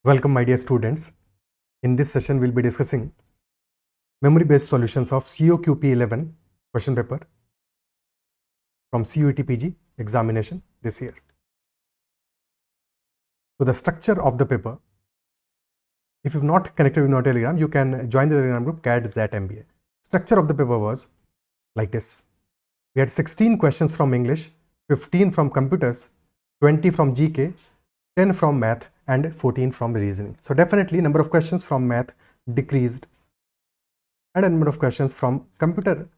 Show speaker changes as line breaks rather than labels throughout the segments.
Welcome, my dear students. In this session, we'll be discussing memory-based solutions of COQP 11 question paper from CUET PG examination this year. So the structure of the paper, if you've not connected with our Telegram, you can join the Telegram group CAD ZAT MBA. Structure of the paper was like this. We had 16 questions from English, 15 from computers, 20 from GK, 10 from math and 14 from reasoning. So definitely number of questions from math decreased and a number of questions from computer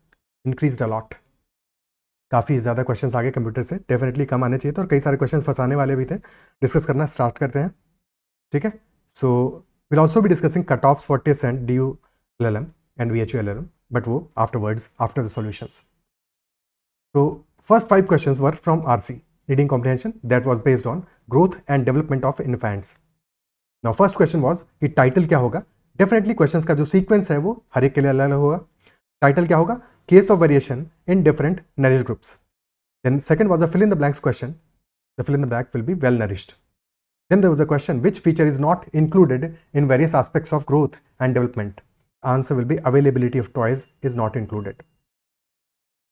increased a lot. काफ़ी ज़्यादा questions आगे computer से definitely come आने चाहिए थे और कई सारे क्वेश्चंस फंसाने वाले भी थे. डिस्कस करना स्टार्ट करते हैं. ठीक है. So will also be discussing cut offs for test and DU LLM and VHU LLM, but वो afterwards after the solutions. So first 5 questions were from RC, reading comprehension, that was based on growth and development of infants. Now first question was कि title क्या होगा. Definitely questions का जो sequence है वो हर एक के लिए अलग अलग होगा. टाइटल क्या होगा? Case of variation in different nourish groups. Then second was a fill in the blanks question. The fill in the blank will be well nourished. Then there was a question, which feature is not included in various aspects of growth and development? Answer will be availability of toys is not included.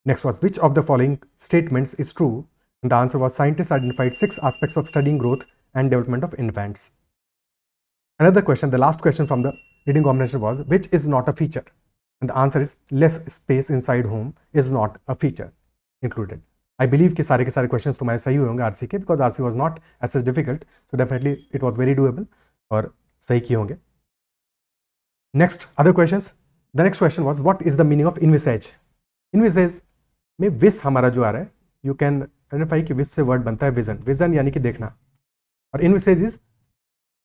Next was, which of the following statements is true? And the answer was, scientists identified 6 aspects of studying growth and development of infants. Another question, the last question from the reading comprehension was, which is not a feature? And the answer is, less space inside home is not a feature included. I believe कि सारे के सारे questions तुम्हारे सही हुए होंगे RC के, because RC was not as such difficult, so definitely it was very doable और सही किए होंगे. Next, other questions. The next question was, what is the meaning of envisage? Envisage में विस हमारा जो आ रहा है, यू कैन आइडेंटिफाई कि विस से वर्ड बनता है विजन. विजन यानी कि देखना, और इनविसेज इज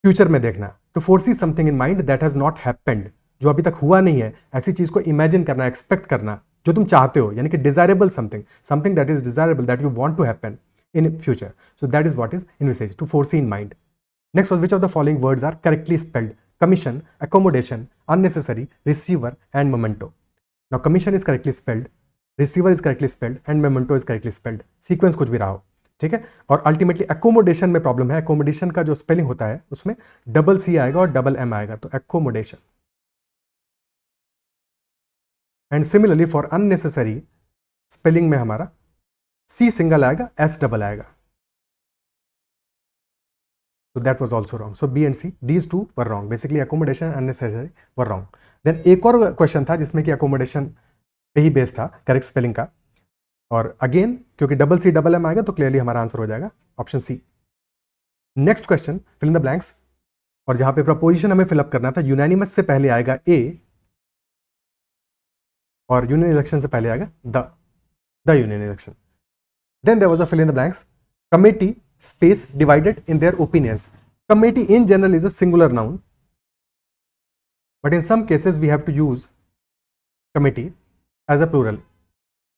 फ्यूचर में देखना. To foresee something in mind that has not happened, जो अभी तक हुआ नहीं है, ऐसी चीज को इमेजिन करना, एक्सपेक्ट करना जो तुम चाहते हो, यानी कि desirable something, something that is desirable that you want to happen in future. So that is what is envisage, to foresee in mind. Next was, which of the following words are correctly spelled? Commission, accommodation, unnecessary, receiver and momento. Now commission is correctly spelled, receiver is correctly spelled and memento is correctly spelled. Sequence कुछ भी रहा हो, ठीक है. और ultimately accommodation में problem है. Accommodation का जो स्पेलिंग होता है उसमें डबल C आएगा और डबल M आएगा, तो accommodation. And similarly for unnecessary spelling में हमारा C सिंगल आएगा, S डबल आएगा. So that was also wrong. So B and C, these two were wrong. Basically accommodation and unnecessary were wrong. Then एक और question था जिसमें कि accommodation पे ही बेस था करेक्ट स्पेलिंग का, और अगेन क्योंकि डबल C डबल M आएगा तो क्लियरली हमारा आंसर हो जाएगा option C. Next question, fill in the blanks, और जहां पे प्रपोजिशन हमें फिलअप करना था, यूनानिमस से पहले आएगा A और यूनियन इलेक्शन से पहले आएगा the union election. Then there was a fill in the blanks, committee space divided in their opinions. Committee in general is a singular noun, but in some cases we have to use committee as a plural.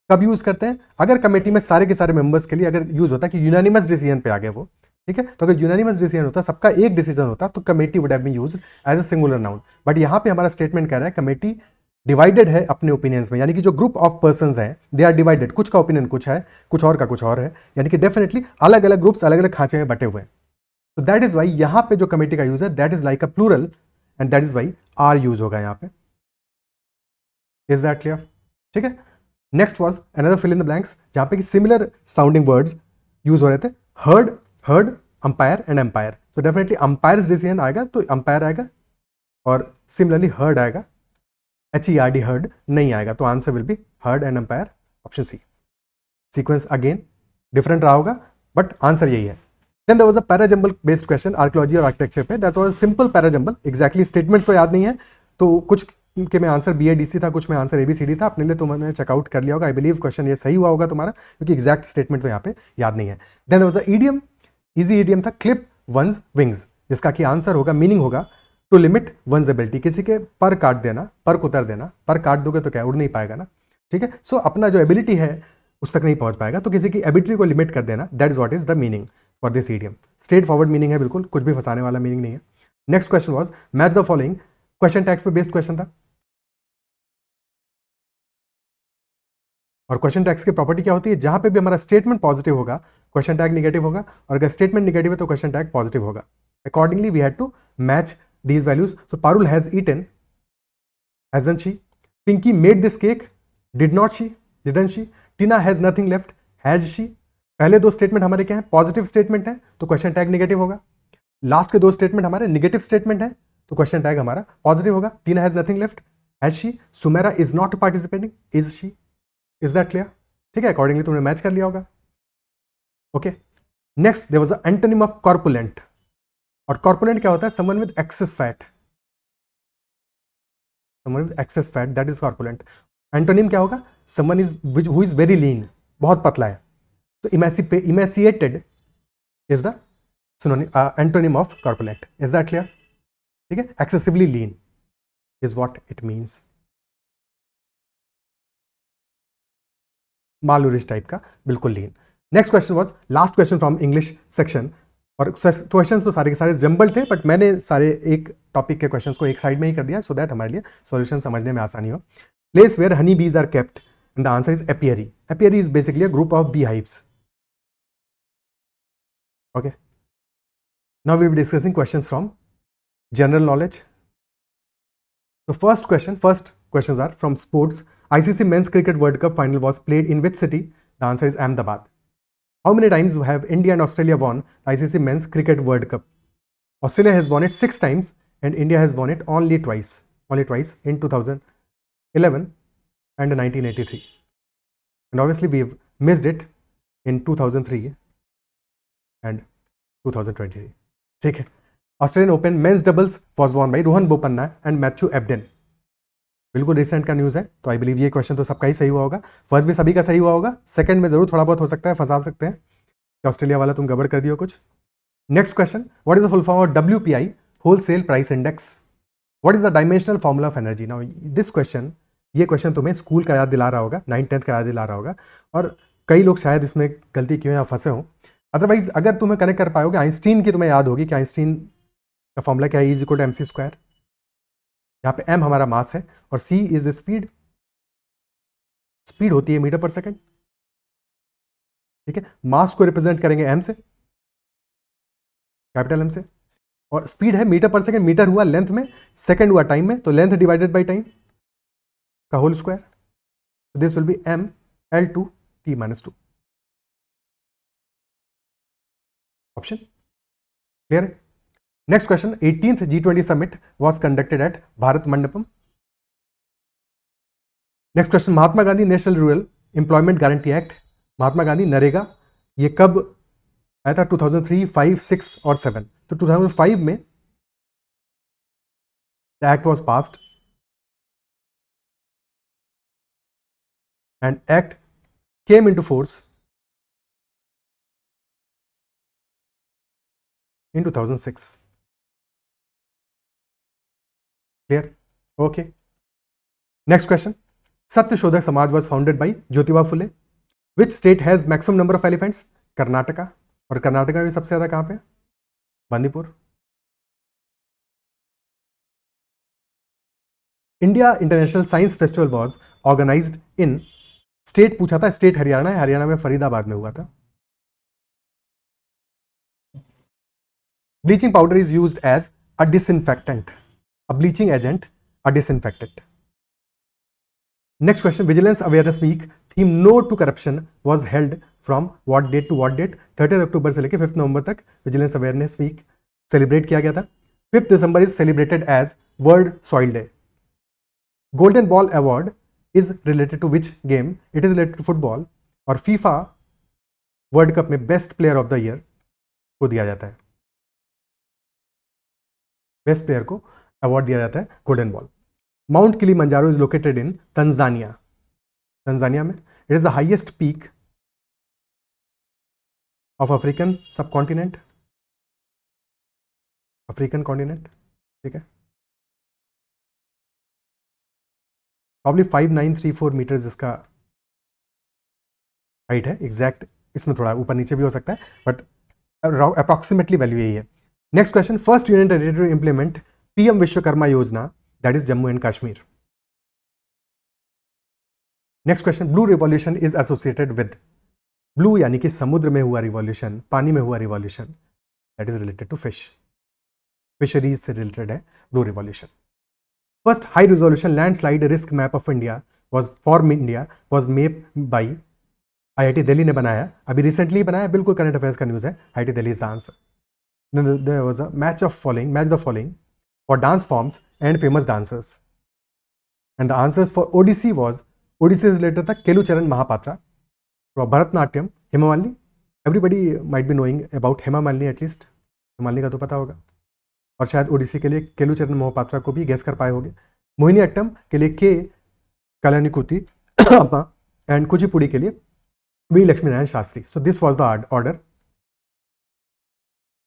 कब use करते हैं? अगर committee में सारे के सारे members के लिए अगर यूज होता है कि यूनानिमस डिसीजन पे आ गए वो, ठीक है, तो अगर यूनानिमस डिसीजन होता, सबका एक डिसीजन होता, तो committee would have been used as a singular noun. But यहां पे हमारा स्टेटमेंट कह रहा है कमेटी डिवाइडेड है अपने ओपिनियंस में, यानी कि जो ग्रुप ऑफ पर्संस हैं दे आर डिवाइडेड. कुछ का ओपिनियन कुछ है, कुछ और का कुछ और है, यानी कि डेफिनेटली अलग अलग ग्रुप्स अलग अलग खांचे में बटे हुए हैं. तो दैट इज वाई यहां पे जो कमेटी का यूज है that is like a plural, and that is why are use होगा यहां पे. Is that clear? ठीक है. Next was another fill in the blanks, जहां पे कि सिमिलर साउंडिंग वर्ड्स यूज हो रहे थे. Heard, umpire and empire. तो डेफिनेटली अंपायर्स डिसीजन आएगा तो अंपायर आएगा, और सिमिलरली हर्ड आएगा, HERD हर्ड नहीं आएगा, तो answer will be heard and umpire, option C. Sequence again different रहा होगा बट आंसर यही है. Then there was a parajumble based question archaeology और आर्किटेक्चर पे. That was simple parajumble. Exactly statements तो याद नहीं है, तो कुछ के में आंसर BADC था, कुछ में आंसर ABCD था. अपने लिए तुमने चेकआउट कर लिया होगा. आई बिलीव क्वेश्चन ये सही हुआ होगा तुम्हारा, क्योंकि एग्जैक्ट स्टेटमेंट तो यहाँ पे याद नहीं है. Then there was a idiom, easy idiom था, क्लिप वंस विंग्स, जिसका कि आंसर होगा, मीनिंग होगा टू लिमिट वंस एबिलिटी. किसी के पर काट देना, पर कुतर देना. पर काट दोगे तो क्या उड़ नहीं पाएगा ना, ठीक है. सो अपना जो एबिलिटी है उस तक नहीं पहुंच पाएगा, तो किसी की एबिलिटी को लिमिट कर देना, that is what is the meaning for this idiom. Straight forward meaning है, बिल्कुल कुछ भी फंसाने वाला मीनिंग नहीं है. Next question was, match the following. Question tags पे बेस्ड क्वेश्चन था, और क्वेश्चन टैग्स की प्रॉपर्टी क्या होती है? जहां पे भी हमारा स्टेटमेंट पॉजिटिव होगा क्वेश्चन टैग निगेटिव होगा, और अगर स्टेटमेंट निगेटिव है तो क्वेश्चन टैग पॉजिटिव होगा. Accordingly, we had to match these values. So Parul has eaten, hasn't she? Pinky made this cake, did not she? Didn't she? Tina has nothing left, has she? पहले दो statement हमारे क्या है? Positive statement है, तो question tag negative होगा. Last के दो स्टेटमेंट हमारे नेगेटिव स्टेटमेंट है, तो क्वेश्चन टैग हमारा पॉजिटिव होगा. Tina has nothing left, has she. Sumera is not participating, is she. Is that clear? ठीक है, अकॉर्डिंगली तुमने मैच कर लिया होगा. Okay, next there was a antonym of corpulent. और कॉर्पुलेंट क्या होता है? Someone with excess fat. Someone with excess fat, that is corpulent. Antonym क्या होगा? Someone is who is very lean, बहुत पतला है. तो emaciated is the antonym of corpulent. Is that clear? ठीक है, excessively lean is what it means. Malnourish type का, बिल्कुल lean. Next question was last question from English section. और questions तो सारे के सारे जंबल थे, बट मैंने सारे एक टॉपिक के क्वेश्चंस को एक साइड में ही कर दिया, सो दैट हमारे लिए सॉल्यूशन समझने में आसानी हो. Place where honey bees are kept, and the answer is apiary. Apiary is basically a group of bee hives. Okay, now we will be discussing questions from general knowledge. The first questions are from sports. ICC Men's Cricket World Cup final was played in which city? The answer is Ahmedabad. How many times have India and Australia won the ICC Men's Cricket World Cup? Australia has won it 6 times and India has won it only twice in 2011 and 1983. And obviously we've missed it in 2003 and 2023. ठीक है. Australian Open men's doubles was won by Rohan Bopanna and Matthew Ebden. बिल्कुल recent का news है, तो I believe ये question तो सबका ही सही हुआ होगा. फर्स्ट भी सभी का सही हुआ होगा, सेकंड में जरूर थोड़ा बहुत हो सकता है, फंसा सकते हैं कि ऑस्ट्रेलिया वाला तुम गड़बड़ कर दियो कुछ. Next question, what is the full form of WPI, wholesale price index? What is the dimensional formula of energy? Now this question, ये क्वेश्चन तुम्हें स्कूल का याद दिला रहा होगा, 9th-10th का याद दिला रहा होगा, और कई लोग शायद इसमें गलती क्यों या फंसे हों. अदरवाइज अगर तुम्हें कनेक्ट कर पाओगे, आइंस्टीन की तुम्हें याद होगी कि आइंस्टीन का फॉर्मूला क्या है? E = mc square. यहाँ पे m हमारा मास है और c इज स्पीड. स्पीड होती है मीटर पर सेकंड. ठीक है, मास को रिप्रेजेंट करेंगे m से, कैपिटल M से, और स्पीड है मीटर पर सेकंड. मीटर हुआ लेंथ में, सेकंड हुआ टाइम में, तो लेंथ डिवाइडेड बाई टाइम का whole square. This will be m L2 t - 2. Option clear है? Next question, 18th G20 summit was conducted at Bharat Mandapam. Next question, Mahatma Gandhi national rural employment guarantee act, Mahatma Gandhi NREGA, ये कब आया था? 2003, 5, 6 और 7. तो 2005 में the act was passed and act came into force in 2006. Clear? Okay. Next question. Satyashodhak Samaj was founded by Jyotiba Phule. Which state has maximum number of elephants? Karnataka. और कर्नाटका में सबसे ज्यादा कहां पे? Bandipur. India International Science Festival was organised in state पूछा था, state Haryana है, हरियाणा में फरीदाबाद में हुआ था. Bleaching powder is used as a disinfectant, a bleaching agent, a disinfectant. Next question, Vigilance Awareness Week theme No to Corruption was held from what date to what date? 30 अक्टूबर से लेकर 5 नवंबर तक Vigilance Awareness Week सेलिब्रेट किया गया था. 5th December is celebrated as World Soil Day. Golden Ball Award is related to which game? It is related to football. और FIFA world cup में best player of the year को दिया जाता है, best player को award दिया जाता है golden ball. Mount Kilimanjaro is located in Tanzania. Tanzania में it is the highest peak of African sub continent, African continent. ठीक है, प्रॉब्ली 5934 मीटर्स इसका हाइट है. एग्जैक्ट इसमें थोड़ा ऊपर नीचे भी हो सकता है, बट अप्रॉक्सीमेटली वैल्यू यही है. Next question, first union territory to implement PM Vishwakarma Yojana, that is Jammu and Kashmir. Next question, blue revolution is associated with, blue यानी कि समुद्र में हुआ रिवॉल्यूशन, पानी में हुआ revolution, that is related to fish. Fisheries से related है blue revolution. First high resolution landslide risk map of India was made by IIT Delhi ने बनाया, अभी रिसेंटली बनाया, बिल्कुल करंट अफेयर्स का न्यूज़ है, IIT Delhi is the answer. There was a match the following for dance forms and famous dancers. And the answers for ODC was, ODC is related to Kelucharan Mahapatra. For Bharatnatyam, Hema Malini. Everybody might be knowing about Hema Malini at least. Hema Malini का तो पता होगा। और शायद ओडिसी के लिए केलुचरण महापात्रा को भी गेस कर पाए होंगे। मोहिनी अट्टम के लिए के कल्याणीकुति एंड कुचिपुड़ी के लिए V Lakshmi Narayana Shastri. So this was the order.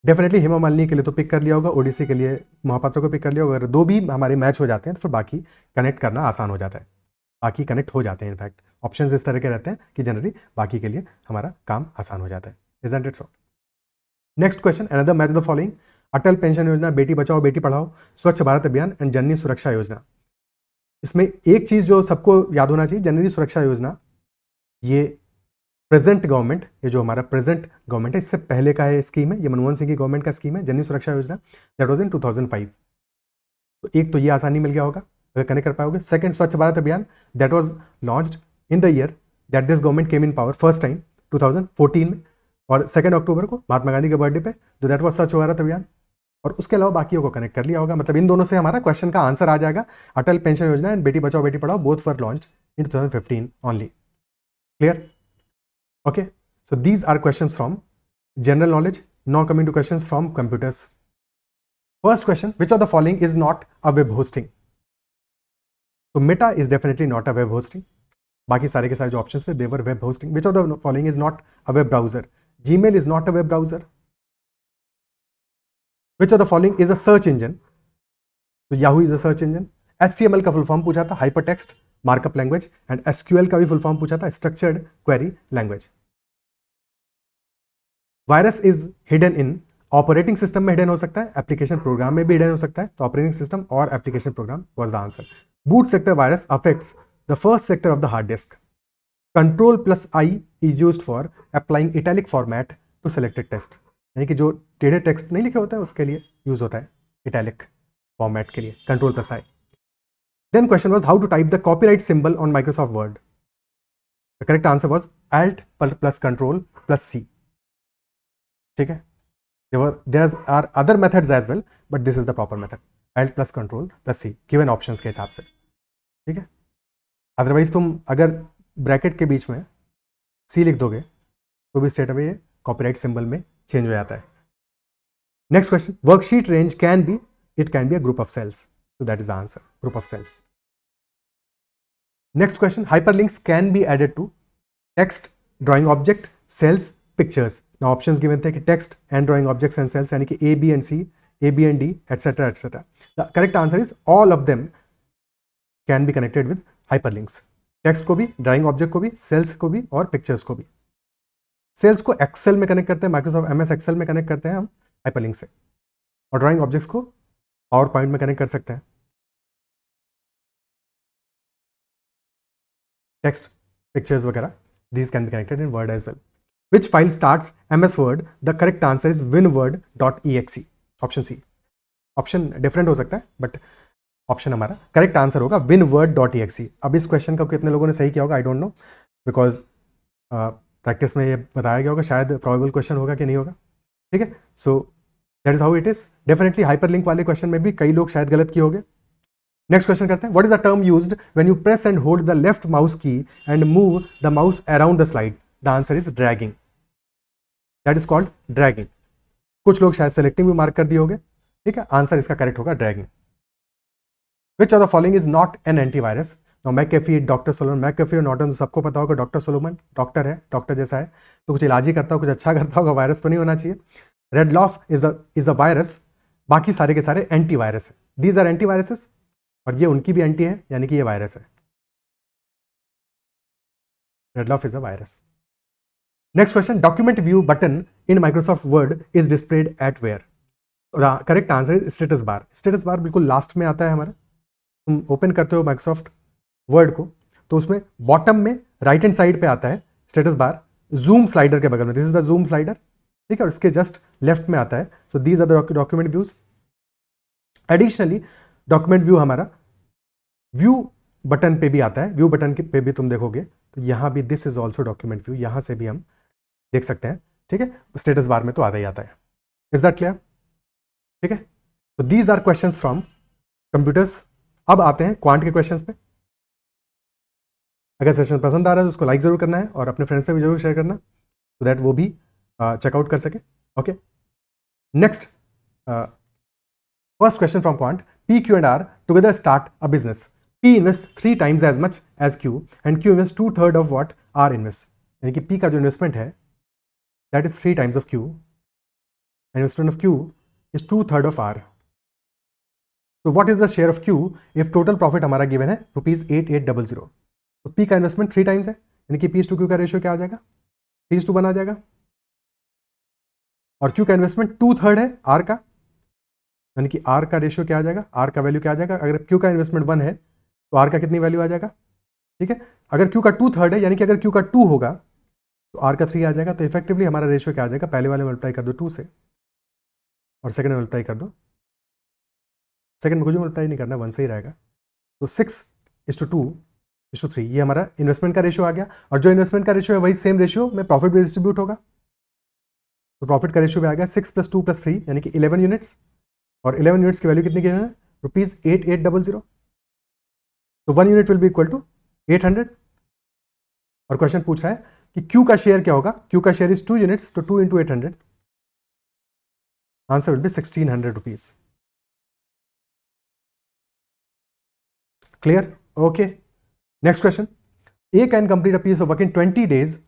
Definitely Hema Malini के लिए तो पिक कर लिया होगा, ओडिसी के लिए महापात्रा को पिक कर लिया होगा। अगर दो भी हमारे मैच हो जाते हैं तो फिर बाकी कनेक्ट करना आसान हो जाता है, बाकी कनेक्ट हो जाते हैं। इनफैक्ट ऑप्शंस इस तरह के रहते हैं कि जनरली बाकी के लिए हमारा काम आसान हो जाता है। Isn't it so? Next question, another match the following: Atal pension योजना, बेटी बचाओ बेटी पढ़ाओ, स्वच्छ भारत अभियान एंड जननी सुरक्षा योजना। इसमें एक चीज जो सबको याद होना चाहिए, जननी सुरक्षा योजना ये प्रेजेंट गवर्नमेंट, ये जो हमारा प्रेजेंट गवर्नमेंट है इससे पहले का है स्कीम है, ये मनमोहन सिंह की गवर्नमेंट का स्कीम है जननी सुरक्षा योजना, दैट वाज इन 2005। तो एक तो ये आसानी मिल गया होगा अगर कनेक्ट कर पाओगे। सेकंड, स्वच्छ भारत अभियान, that was launched in the year that this government came in power first time 2014 में, और 2 अक्टूबर को महात्मा गांधी के बर्थडे पे, तो दैट वाज स्वच्छ भारत अभियान। और उसके अलावा बाकियों को कनेक्ट कर लिया होगा, मतलब इन दोनों से हमारा क्वेश्चन का आंसर आ जाएगा। अटल पेंशन योजना and Beti Bachao Beti Padhao both were launched in 2015 only. Clear? Okay, so these are questions from general knowledge. Now coming to questions from computers. First question, which of the following is not a web hosting? So Meta is definitely not a web hosting. बाकी सारे के सारे जो options थे they were web hosting. Which of the following is not a web browser? Gmail is not a web browser. Which of the following is a search engine? So Yahoo is a search engine. HTML का full form पूछा था hypertext markup language, and SQL का भी full form पूछा था structured query language. Virus is hidden in, operating system में hidden हो सकता है, एप्लीकेशन प्रोग्राम में भी हिडन हो सकता है, तो ऑपरेटिंग सिस्टम और application program was the answer. Boot sector virus affects the first sector of the hard disk. Ctrl+I is used for applying italic format to selected text, यानी कि जो टेढ़े टेक्स्ट नहीं लिखे होता है उसके लिए यूज होता है इटैलिक फॉर्मेट के लिए Ctrl+I। Then question was how to type the copyright symbol on Microsoft Word. The correct answer was Alt plus Control plus C. ठीक है? There are other methods as well, but this is the proper method. Alt plus Control plus C. Given options के हिसाब से. ठीक है? Otherwise तुम अगर bracket के बीच में C लिख दोगे तो भी स्ट्रेट अवे ये copyright symbol में चेंज हो जाता है. Next question. Worksheet range can be a group of cells. So that is the answer, group of cells. Next question, hyperlinks can be added to text, drawing object, cells, pictures. Now options given थे कि text and drawing objects and cells, यानी कि A, B and C, A, B and D, etc. etc. The correct answer is all of them can be connected with hyperlinks. Text को भी, drawing object को भी, cells को भी और pictures को भी. Cells को Excel में कनेक्ट करते हैं, Microsoft MS Excel में कनेक्ट करते हैं हम hyperlink से, और drawing objects को PowerPoint में कनेक्ट कर सकते हैं. Text, pictures वगैरह, these can be connected in Word as well. Which file starts MS Word? The correct answer is winword.exe. Option C. Option different हो सकता है, but option हमारा correct answer होगा winword.exe. अब इस question का कितने लोगों ने सही किया होगा, I don't know, because practice में ये बताया गया होगा, शायद probable question होगा कि नहीं होगा. ठीक है? So that is how it is. Definitely hyperlink वाले question में भी कई लोग शायद गलत किए होंगे. नेक्स्ट क्वेश्चन करते हैं, what is the term used when you press and hold the left mouse key and move the mouse around the slide? The answer is dragging. That is called dragging. कुछ लोग शायद selecting भी mark कर दिए होंगे. ठीक है, answer इसका करेक्ट होगा dragging. Which of the following is not an antivirus? Now McAfee, doctor Solomon, McAfee और नॉर्टन तो सबको पता होगा. डॉक्टर सोलोमन डॉक्टर है, डॉक्टर जैसा है, तो कुछ इलाज ही करता हो, कुछ अच्छा करता होगा, वायरस तो नहीं होना चाहिए. रेडलॉफ इज अ वायरस, बाकी सारे के सारे एंटीवायरस है. दीज आर एंटीवायरसेस, और ये उनकी भी एंटी है, यानी कि ये वायरस है. Redlof is a virus. Next question, document view button in Microsoft Word is displayed at where? Correct answer is status bar. Status bar बिल्कुल लास्ट में आता है हमारा. तुम ओपन करते हो माइक्रोसॉफ्ट वर्ड को तो उसमें बॉटम में राइट हैंड साइड पे आता है स्टेटस बार, जूम स्लाइडर के बगल में. This is the zoom slider. ठीक है, और इसके जस्ट लेफ्ट में आता है. So these are the document views. Additionally document view हमारा व्यू बटन पे भी आता है, व्यू बटन पे भी तुम देखोगे तो यहाँ भी this is also document view, यहाँ से भी हम देख सकते हैं, ठीक है। स्टेटस बार में तो आता ही आता है। Is that clear? ठीक है, तो these are questions from computers. अब आते हैं क्वांट के क्वेश्चंस पे। अगर सेशन पसंद आ रहा है तो उसको लाइक जरूर करना है और अपने फ्रेंड्स से भी जरूर शेयर करना, सो दैट वो भी चेकआउट कर सके। Okay, next first question from quant. P, Q and R together start a business. P invests 3 times as much as Q and Q invests 2/3 of what R invests. यानी कि P का जो investment है that is 3 times of Q, investment of Q is 2/3 of R. So what is the share of Q if total profit हमारा given है ₹8800? तो P का investment 3 times है, यानी कि P to Q का रेशियो क्या आ जाएगा? 3:1 आ जाएगा। और Q का इन्वेस्टमेंट 2/3 है R का, यानी कि R का रेशियो क्या आ जाएगा? R का वैल्यू क्या आ जाएगा? अगर Q का इन्वेस्टमेंट 1 है तो R का कितनी वैल्यू आ जाएगा? ठीक है, अगर Q का 2/3 है, यानी कि अगर Q का 2 होगा तो R का 3 आ जाएगा। तो इफेक्टिवली हमारा रेशियो क्या आ जाएगा? पहले वाले मल्टीप्लाई कर दो 2 से और सेकंड में मल्टीप्लाई कर दो, सेकंड में कुछ मल्टीप्लाई नहीं करना, 1 से ही रहेगा। तो 6:2:3 ये हमारा इन्वेस्टमेंट का रेशियो आ गया। और जो इन्वेस्टमेंट का रेशियो है वही सेम रेशियो में प्रॉफिट भी डिस्ट्रीब्यूट होगा। तो प्रॉफिट का रेशियो भी आ गया 6 + 2 + 3 यानी कि 11 यूनिट्स। और 11 यूनिट्स की वैल्यू कितनी की है? ₹8800। तो 1 unit will be equal to 800। और क्वेश्चन पूछ रहा है कि Q का शेयर क्या होगा? Q का शेयर इज 2 यूनिट्स, तो 2 × 800, answer will be ₹1600। Clear? Okay, next question. A can complete a piece of work in 20 days.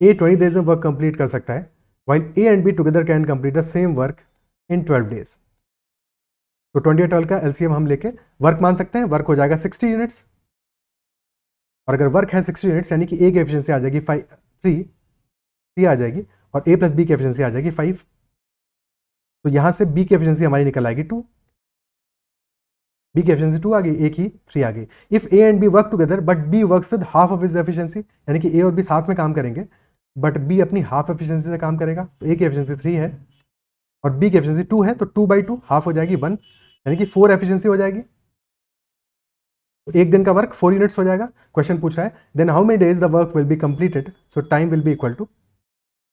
A 20 days में वर्क कंप्लीट कर सकता है, while A and B together can complete the same work in 12 days. तो 20 और 12 का LCM हम लेके work मान सकते हैं, वर्क हो जाएगा 60 यूनिट्स। और अगर वर्क है 60 यूनिट्स यानी कि A की एफिशिएंसी आ जाएगी 3 आ जाएगी और A + B की एफिशिएंसी आ जाएगी 5। तो यहां से B की एफिशिएंसी हमारी निकल आएगी 2, B की एफिशिएंसी 2 आ गई, A की 3 आ गई। If A and B work together but B works with half of his efficiency, यानी कि A और B साथ में काम करेंगे बट B अपनी हाफ एफिशिएंसी से काम करेगा। तो A की एफिशिएंसी 3 है और B की एफिशिएंसी 2 है, तो 2/2 हाफ हो जाएगी 1, यानी कि 4 एफिशिएंसी हो जाएगी। तो एक दिन का वर्क 4 यूनिट्स हो जाएगा। क्वेश्चन पूछ रहा है then how many days the work will be completed? So time will be equal to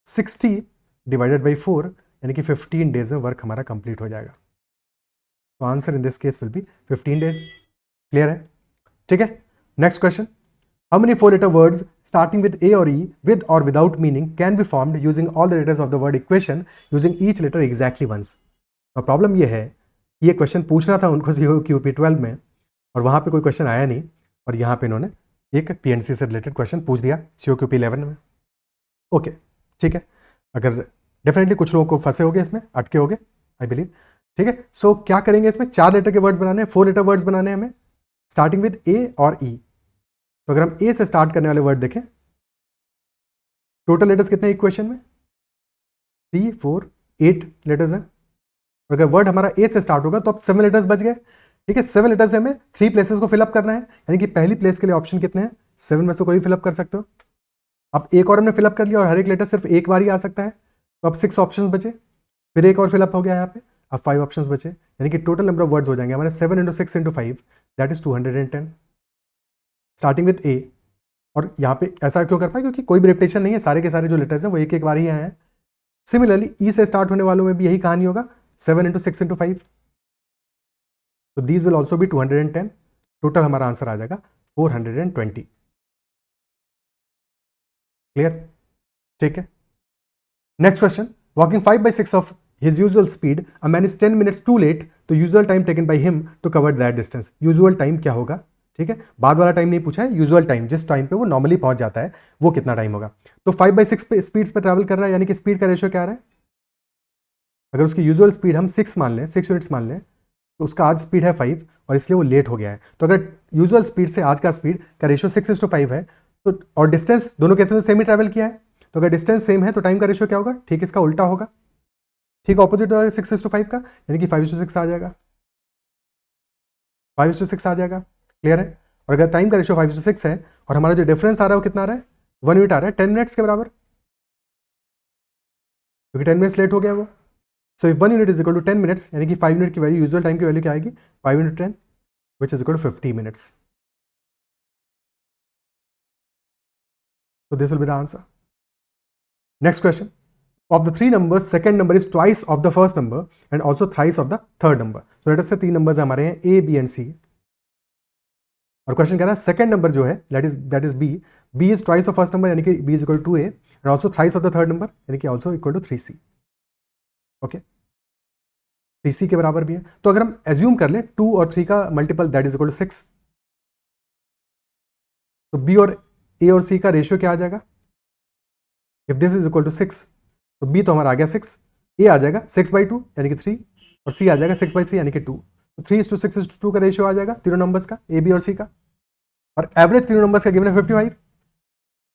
60 / 4, यानी कि 15 डेज में वर्क हमारा कंप्लीट हो जाएगा। तो answer in this case will be 15 days. Clear है? ठीक है, next question. How many 4-letter words starting with A और E with or without meaning can be formed using all the letters of the word equation using each letter exactly once? और problem ये है, ये question पूछना था उनको COQP12 में और वहाँ पे कोई क्वेश्चन आया नहीं, और यहाँ पे इन्होंने एक PNC से रिलेटेड क्वेश्चन पूछ दिया COQP11 में। ओके, ठीक है, अगर डेफिनेटली कुछ लोगों को फंसे होगे इसमें, अटके होगे आई बिलीव। ठीक है, सो क्या करेंगे इसमें? 4 लेटर के वर्ड्स बनाने हैं, 4 लेटर वर्ड्स बनाने हैं हमें स्टार्टिंग विद A और E। तो अगर हम A से स्टार्ट करने वाले वर्ड देखें, टोटल लेटर्स कितने इक्वेशन में? 3, 4, 8 लेटर्स हैं। और अगर वर्ड हमारा A से स्टार्ट होगा तो अब 7 लेटर्स बच गए। ठीक है, 7 लेटर्स से हमें 3 प्लेसेस को फिलअप करना है, यानी कि पहली प्लेस के लिए ऑप्शन कितने हैं? 7 में से कोई भी फिलअप कर सकते हो। अब एक और हमने फिलअप कर लिया और हर एक लेटर सिर्फ एक बार ही आ सकता है, तो अब 6 ऑप्शंस बचे, फिर एक और फिलअप हो गया यहाँ पे, अब 5 ऑप्शंस बचे, यानी कि टोटल नंबर ऑफ वर्ड्स हो जाएंगे हमारे 7 × 6 × 5 that is 210 starting with A। और यहाँ पे ऐसा क्यों कर पाए? क्योंकि कोई भी रिपीटेशन नहीं है, सारे के सारे जो लेटर्स हैं वो एक एक बार ही आए हैं। सिमिलरली E से स्टार्ट होने वालों में भी यही कहानी होगा, 7 × 6 × 5, तो these will also B 210। Total हमारा आंसर आ जाएगा 420। क्लियर? ठीक है, next question. Walking 5/6 of his usual speed, a man is 10 minutes too late, तो usual time taken by him to cover that distance. Usual time क्या होगा? ठीक है, बाद वाला टाइम नहीं पूछा है, यूजुअल टाइम, जिस टाइम पे वो नॉर्मली पहुंच जाता है वो कितना टाइम होगा। तो 5/6 पे स्पीड पे ट्रैवल कर रहा है, यानी कि स्पीड का रेशियो क्या आ रहा है? अगर उसकी यूजुअल स्पीड हम 6 मान लें, 6 यूनिट्स मान लें, तो उसका आज स्पीड है 5 और इसलिए वो लेट हो गया है। तो अगर यूजुअल स्पीड से आज का स्पीड का रेशियो 6:5 है, तो और डिस्टेंस दोनों केसेस में सेम ही ट्रैवल किया है, तो अगर डिस्टेंस सेम है तो टाइम का रेशियो क्या होगा? ठीक इसका उल्टा होगा, ठीक ऑपोजिट होगा 6:5 का, यानी कि 5:6 आ जाएगा, 5:6 आ जाएगा। क्लियर है? और अगर टाइम का रेशियो 5:6 है और हमारा जो डिफरेंस आ रहा है वो कितना आ रहा है? 1 मिनट आ रहा है, 10 मिनट्स के बराबर, क्योंकि 10 मिनट्स लेट हो गया वो। So if 1 unit is equal to 10 minutes, यानी कि 5 मिनट की वैल्यू, यूजुअल टाइम की वैल्यू क्या आएगी, 5 into 10 which is equal to 50 minutes. So this will be the answer. Next question. Of the three numbers, second number is twice of the first number and also thrice of the third number. So let us say 3 numbers हमारे हैं A, B and C. और question कह रहा है second number जो है that is B is twice of first number, यानी कि B is equal to 2A and also thrice of the third number, यानी कि also equal to 3C. Okay, 3C के बराबर भी है. तो अगर हम एज्यूम कर लें 2 और 3 का multiple that is equal to 6, तो B और A और C का रेशियो क्या आ जाएगा? If this is equal to 6, तो B तो हमारा आ गया 6, A आ जाएगा 6/2 यानी कि 3 और C आ जाएगा 6/3 यानी कि 2. तो 3:6:2 का रेशियो आ जाएगा तीनों नंबर्स का, A, B और C का. और एवरेज तीनों नंबर्स का गिवन है 55.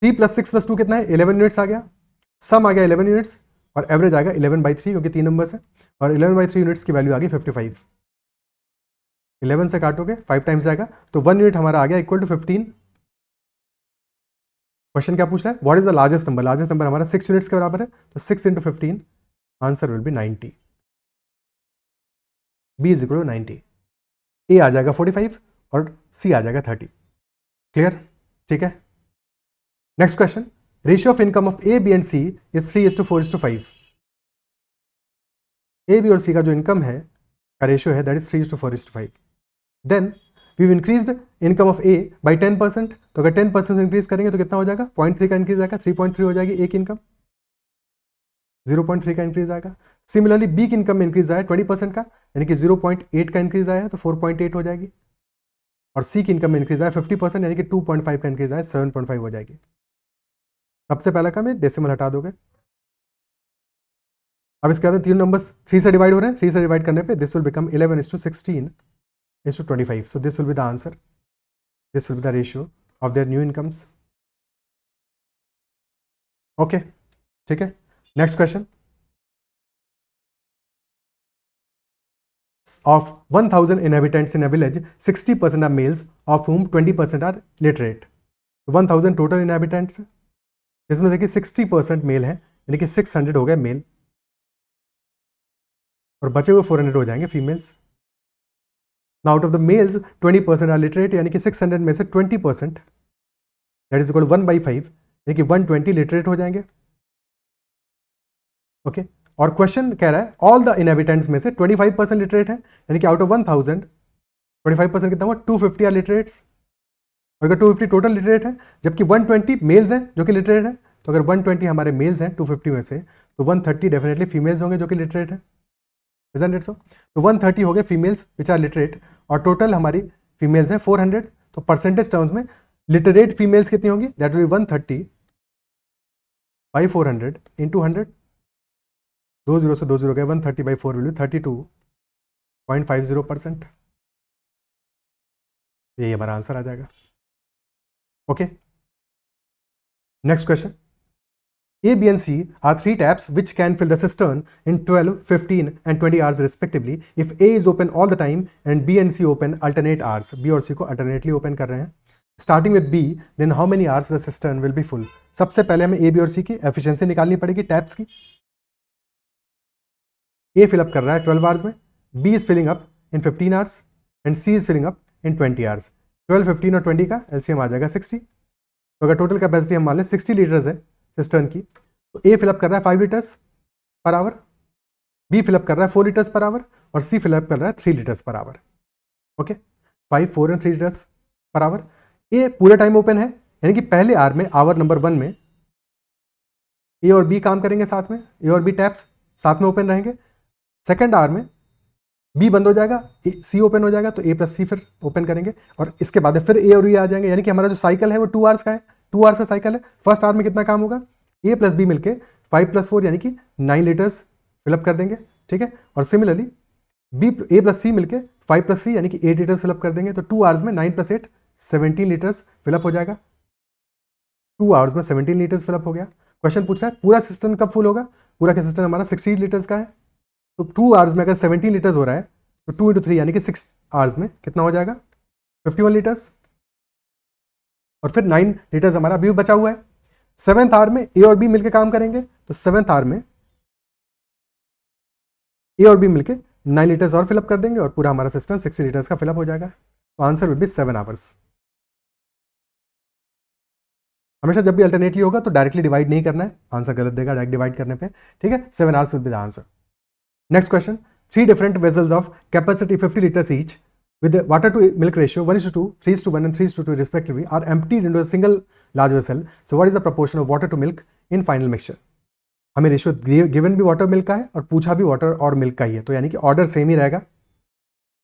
3 + 6 + 2 कितना है? 11 यूनिट्स आ गया. सम आ गया 11 यूनिट्स और एवरेज आएगा 11/3 क्योंकि 3 नंबर्स है. और 11/3 यूनिट्स की वैल्यू आ गई 55. 11 से काटोगे 5 टाइम्स जाएगा, तो 1 यूनिट हमारा आ गया इक्वल टू 15. क्वेश्चन क्या पूछ रहा है? What is the largest number? Largest number हमारा 6 यूनिट्स के बराबर है, तो 6 × 15, answer will be 90. B is equal to 90. A आ जाएगा 45 और C आ जाएगा 30. क्लियर? ठीक है. Next question. Ratio of income of A, B and C is 3:4:5. A, B और C का जो इनकम है का रेशियो है that is 3:4:5. Then we've increased income of A by 10%. तो अगर 10% इंक्रीज करेंगे तो कितना हो जाएगा? 0.3 का इंक्रीज आएगा, 3.3 हो जाएगी A की इनकम, 0.3 का इंक्रीज आएगा. सिमिलरली B की इनकम में इंक्रीज आया 20% का, यानी कि 0.8 का इंक्रीज आया है तो 4.8 हो जाएगी. और C की इनकम में इंक्रीज आया 50%, यानी कि 2.5 का इंक्रीज आया 7.5 हो जाएगी. सबसे पहला काम है डेसिमल हटा दोगे. अब इसके बाद तीन नंबर्स 3 से डिवाइड हो रहे हैं. 3 से डिवाइड करने पे this will become 11:16:25. So this will be the answer. This will be the ratio of their new incomes. Okay, ठीक है. Next question. Of 1,000 inhabitants in a village, 60% are males, of whom 20% are literate. 1,000 total inhabitants, इसमें देखिए 60% mail है, यानी कि 600 हो गए mail और बचे हुए 400 हो जाएंगे females. Now out of the males 20% are literate, यानी कि 600 में से 20% that is equal to 1/5, यानी कि 120 लिटरेट हो जाएंगे. ओके, और क्वेश्चन कह रहा है ऑल द इनहेबिटेंट्स में से 25% लिटरेट है, यानी कि आउट ऑफ 1000 25% कितना हुआ? 250 आर लिटरेट्स. और अगर 250 टोटल लिटरेट है जबकि 120 मेल्स हैं जो कि लिटरेट है, तो अगर 120 हमारे मेल्स हैं 250 में से, तो 130 डेफिनेटली फीमेल्स होंगे जो कि लिटरेट है. Isn't it so? तो 130 हो गए फीमेल्स विच आर लिटरेट और टोटल हमारी फीमेल्स हैं 400. तो परसेंटेज टर्म्स में लिटरेट फीमेल्स कितनी होंगी? That will B 130 by 400 into 100. 2 0 से 2 0 गए, 130 by 4 विल बी 32.50%. यही हमारा आंसर आ जाएगा. Okay, next question. A, B and C are 3 taps which can fill the cistern in 12, 15 and 20 hours respectively if A is open all the time and B and C open alternate hours. B और C को alternately open कर रहे हैं. Starting with B, then how many hours the cistern will be full? सबसे पहले हमें A, B और C की efficiency निकालनी पड़ेगी टैप्स की. A fill up कर रहा है 12 hours में, B is filling up in 15 hours and C is filling up in 20 hours. 12, 15 और 20 का LCM आ जाएगा 60. तो अगर टोटल कैपेसिटी हम मान लें 60 लीटर्स है सिस्टर्न की, तो A फिलअप कर रहा है 5 litres per hour, B fill up कर रहा है 4 लीटर्स पर आवर और C फिलअप कर रहा है 3 litres per hour. Okay, 5, 4 and 3 litres per hour. A पूरे टाइम ओपन है, यानी कि पहले आवर में, आवर नंबर 1 में A और B काम करेंगे साथ में, A और B टैप्स साथ में ओपन रहेंगे. सेकेंड आवर में B बंद हो जाएगा, C ओपन हो जाएगा, तो A + C फिर ओपन करेंगे और इसके बाद फिर A और B आ जाएंगे. यानी कि हमारा जो साइकिल है वो 2 आवर्स का है, 2 आवर्स का साइकिल है. फर्स्ट आवर में कितना काम होगा? A + B मिलके 5 + 4 यानी कि 9 लीटर्स फिलअप कर देंगे. ठीक है, और सिमिलरली A + C मिलके 5 + 3 यानी कि 8 लीटर्स फिलअप कर देंगे. तो 2 आवर्स में 9 + 8 17 लीटर्स फिलअप हो जाएगा. 2 आवर्स में 17 लीटर्स फिलअप हो गया. क्वेश्चन पूछ रहा है पूरा सिस्टम कब फुल होगा? पूरा का सिस्टम हमारा 60 लीटर्स का है, तो 2 आवर्स में अगर 17 लीटर्स हो रहा है तो 2 × 3 यानी कि 6 आवर्स में कितना हो जाएगा? 51 लीटर्स. और फिर 9 लीटर्स हमारा अभी भी बचा हुआ है. 7th आवर में A और B मिलकर काम करेंगे, तो 7th आवर में ए और बी मिलके 9 लीटर्स और फिलअप कर देंगे और पूरा हमारा सिस्टम 60 लीटर्स का फिलअप हो जाएगा। तो आंसर विल बी 7 आवर्स। हमेशा जब भी अल्टरनेटली होगा तो डायरेक्टली डिवाइड नहीं करना है, आंसर गलत देगा डायरेक्ट डिवाइड करने पे, ठीक है। 7 hours will be the answer. Next question, 3 different vessels of capacity 50 liters each with the water to milk ratio 1:2, 3:1 and 3:2 respectively are emptied into a single large vessel. So what is the proportion of water to milk in final mixture? हमें ratio given भी water milk का है और पूछा भी water और milk का ही है, तो यानी कि ऑर्डर सेम ही रहेगा।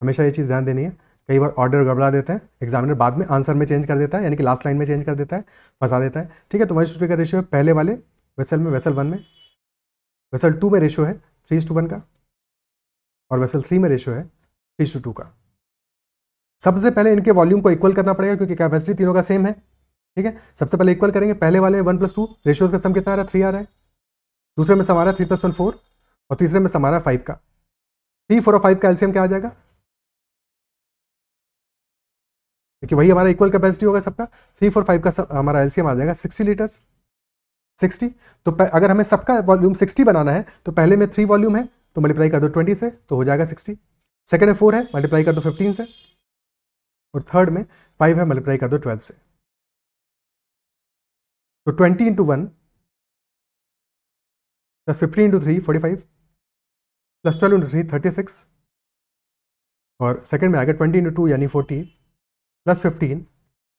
हमेशा ये चीज़ ध्यान देनी है, कई बार ऑर्डर गड़बड़ा देते हैं एग्जामिनर, बाद में आंसर में चेंज कर देता है, यानी कि लास्ट लाइन में चेंज कर देता है, फंसा देता है, ठीक है। तो 1:2 का रेशियो है पहले वाले वेसल में, वेसल 1 में। वेसल 2 में रेशियो है 3:1 का और वेसल 3 में रेशियो है 3:2 का। सबसे पहले इनके वॉल्यूम को इक्वल करना पड़ेगा क्योंकि कैपेसिटी तीनों का सेम है, ठीक है। सबसे पहले इक्वल करेंगे, पहले वाले 1+2 रेशियोज का सम कितना आ रहा है, 3 आ रहा है। दूसरे में सम आ रहा है 3+1 4 और तीसरे में सम आ रहा है 5 का। 3, 4 और 5 का एलसीएम क्या आ जाएगा, क्योंकि वही हमारा इक्वल कैपेसिटी होगा सबका। 3, 4, 5 का हमारा एलसीएम आ जाएगा 60 लीटर्स, 60। तो अगर हमें सबका वॉल्यूम 60 बनाना है तो पहले में 3 वॉल्यूम है तो मल्टीप्लाई कर दो 20 से तो हो जाएगा 60। सेकंड में 4 है, मल्टीप्लाई कर दो 15 से, और थर्ड में 5 है, मल्टीप्लाई कर दो 12 से। तो 20 × 1 प्लस 15 × 3 45 प्लस 12 × 3 36 और सेकंड में आएगा 20 × 2 यानी 40 plus 15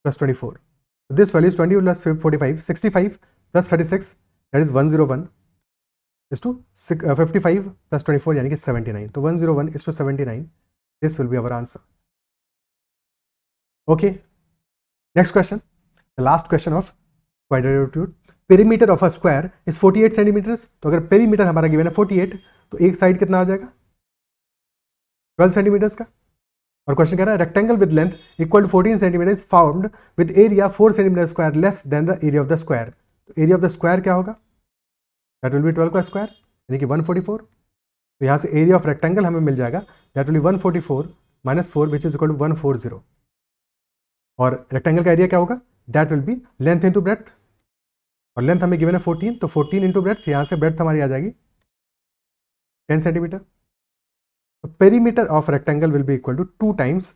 plus 24। This value is 20 plus 45 65 plus 36 that is 101 is to 55 plus 24 यानी कि 79। तो 101 is to 79, this will be our answer. Okay, next question, the last question of quadrature. Perimeter of a square is 48 centimeters. तो अगर perimeter हमारा given है 48 तो एक side कितना आ जाएगा 12 सेंटीमीटर्स का। और क्वेश्चन कह रहा है rectangle with length equal to 14 centimeters formed with area 4 centimeter square less than the area of the square. तो area of the square क्या होगा, दैट विल बी 12 का स्क्वायर यानी कि 144। तो यहाँ से एरिया ऑफ रेक्टेंगल हमें मिल जाएगा, that will be 144 - 4 which is equal to 140। और रेक्टेंगल का एरिया क्या होगा, that will be length into breadth, और लेंथ हमें गिवन है 14 तो 14 इंटू ब्रेथ, यहाँ से ब्रेथ हमारी आ जाएगी 10 सेंटीमीटर। तो perimeter of rectangle will be equal to 2 times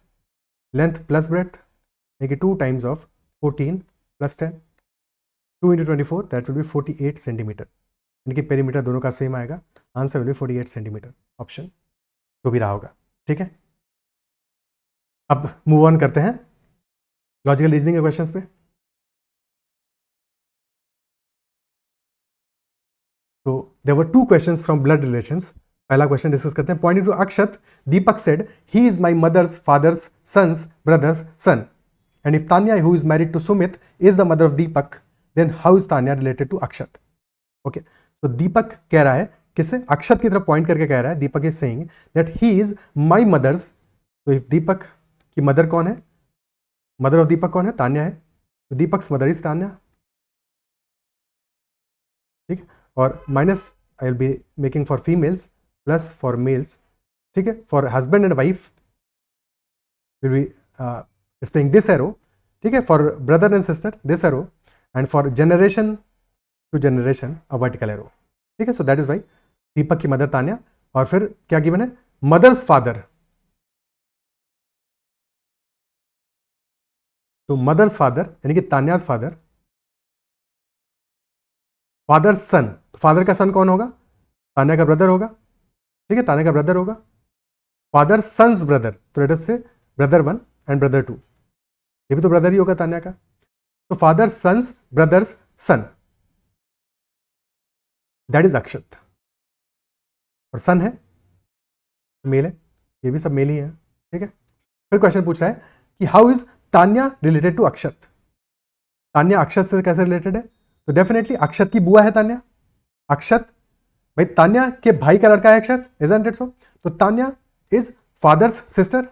length plus breadth यानी कि 2 times of 14 plus 10, 2 × 24 that will be 48 centimetre, यानी कि पेरीमीटर दोनों का सेम आएगा। Answer will be 48 centimetre, option जो भी रहा होगा, ठीक है। अब मूव ऑन करते हैं लॉजिकल रीजनिंग के क्वेश्चंस पे। तो there were 2 questions from blood relations. पहला क्वेश्चन डिस्कस करते हैं। Pointing to Akshat, Deepak said he is my mother's father's son's brother's son, and if Tanya who is married to Sumit is the mother of Deepak, then how is Tanya related to Akshat. Okay, तो दीपक कह रहा है किससे, अक्षत की तरफ पॉइंट करके कह रहा है, Deepak is saying that he is my mother's. तो इफ दीपक की मदर कौन है, मदर ऑफ दीपक कौन है, तान्या है, तो दीपक्स मदर इज तान्या, ठीक है। और minus I will be making for females plus for males, ठीक है। For husband and wife will be displaying this arrow, ठीक है। For brother and sister this arrow, and for generation to generation a vertical arrow, ठीक है। So that is why Deepak की mother Tanya, और फिर क्या गिवन है, मदर्स फादर, तो मदर्स फादर यानी कि तान्याज फादर, फादर सन, तो फादर का सन कौन होगा, तान्या का ब्रदर होगा, ठीक है, तान्या का ब्रदर होगा। फादर सन्स ब्रदर, तो लेट अस से ब्रदर 1 एंड ब्रदर 2, ये भी तो ब्रदर ही होगा तान्या का। तो father son's brother's son, that is Akshat, और सन है मेल है, ये भी सब मेल ही है, ठीक है। फिर क्वेश्चन पूछ रहा है कि how is Tanya related to Akshat. Tanya Akshat से कैसे रिलेटेड है, तो डेफिनेटली अक्षत की बुआ है तान्या। अक्षत भाई तान्या के भाई का लड़का है अक्षत, इजंट इट सो, तो Tanya is father's sister,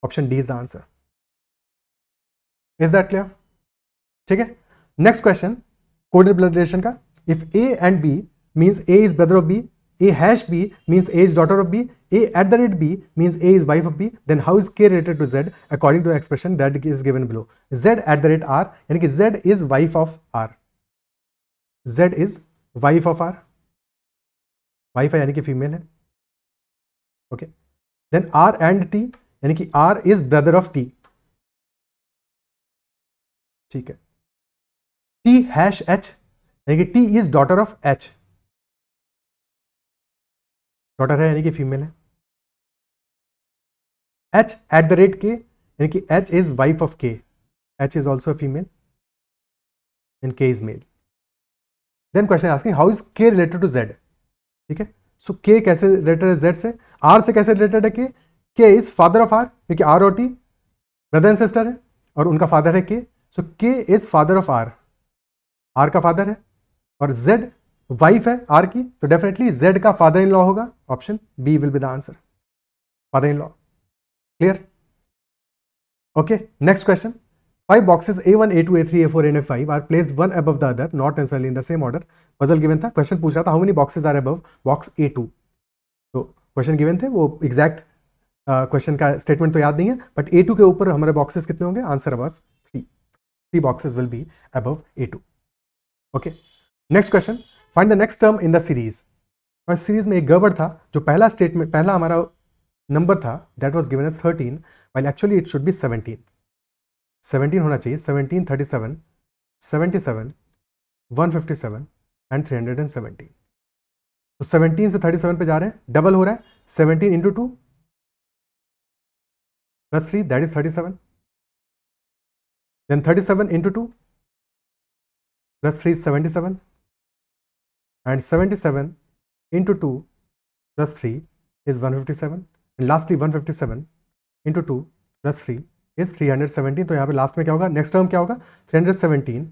option D is the answer. Is that clear, ठीक है। Next question coded blood relation का, if A and B means A is brother of B, A#B means A is daughter of B, A@B means A is wife of B, then how is K related to Z according to the expression that is given below. Z@R यानी कि Z is wife of R, Z is wife of R, wife है यानी कि female है, okay, then R and T, यानी कि R is brother of T, ठीक है। टी हैश एच, यानी कि T is daughter of H, daughter है यानी कि फीमेल है। एच एट द रेट के, यानी कि H is wife of K, H is also female and K is male. Then question asking how is K related to Z, ठीक है। सो के कैसे रिलेटेड है जेड से, आर से कैसे रिलेटेड है K is father of R, क्योंकि आर और टी ब्रदर एंड सिस्टर है और उनका फादर है K, so K is father of R, R का फादर है, और जेड वाइफ है आर की, तो डेफिनेटली जेड का फादर इन लॉ होगा, option B will be the answer, father in law. Clear? Okay, next question. 5 boxes A1, A2, A3, A4 and A5 are placed one above the other, not necessarily in the same order. Puzzle given था, question पूछ रहा था how many boxes are above box A2, तो question given थे, वो exact question का statement तो याद नहीं है, बट A2 के ऊपर हमारे बॉक्सेस कितने होंगे, answer was 3 boxes will be above A2। Okay, next question, find the next term in the series. और सीरीज में एक गड़बड़ था, जो पहला स्टेटमेंट, पहला हमारा नंबर था that was given as 13, while actually it should be 17 होना चाहिए, 17, 37, 77, 157 एंड 317। तो 17 से 37 पे जा रहे हैं, डबल हो रहा है, 17 into 2 plus 3 that is 37, then 37 into 2 plus 3 77 and 77 into 2 plus 3 is 157 and lastly 157 into 2 plus 3 is 317। तो यहाँ पे लास्ट में क्या होगा, नेक्स्ट टर्म क्या होगा, 317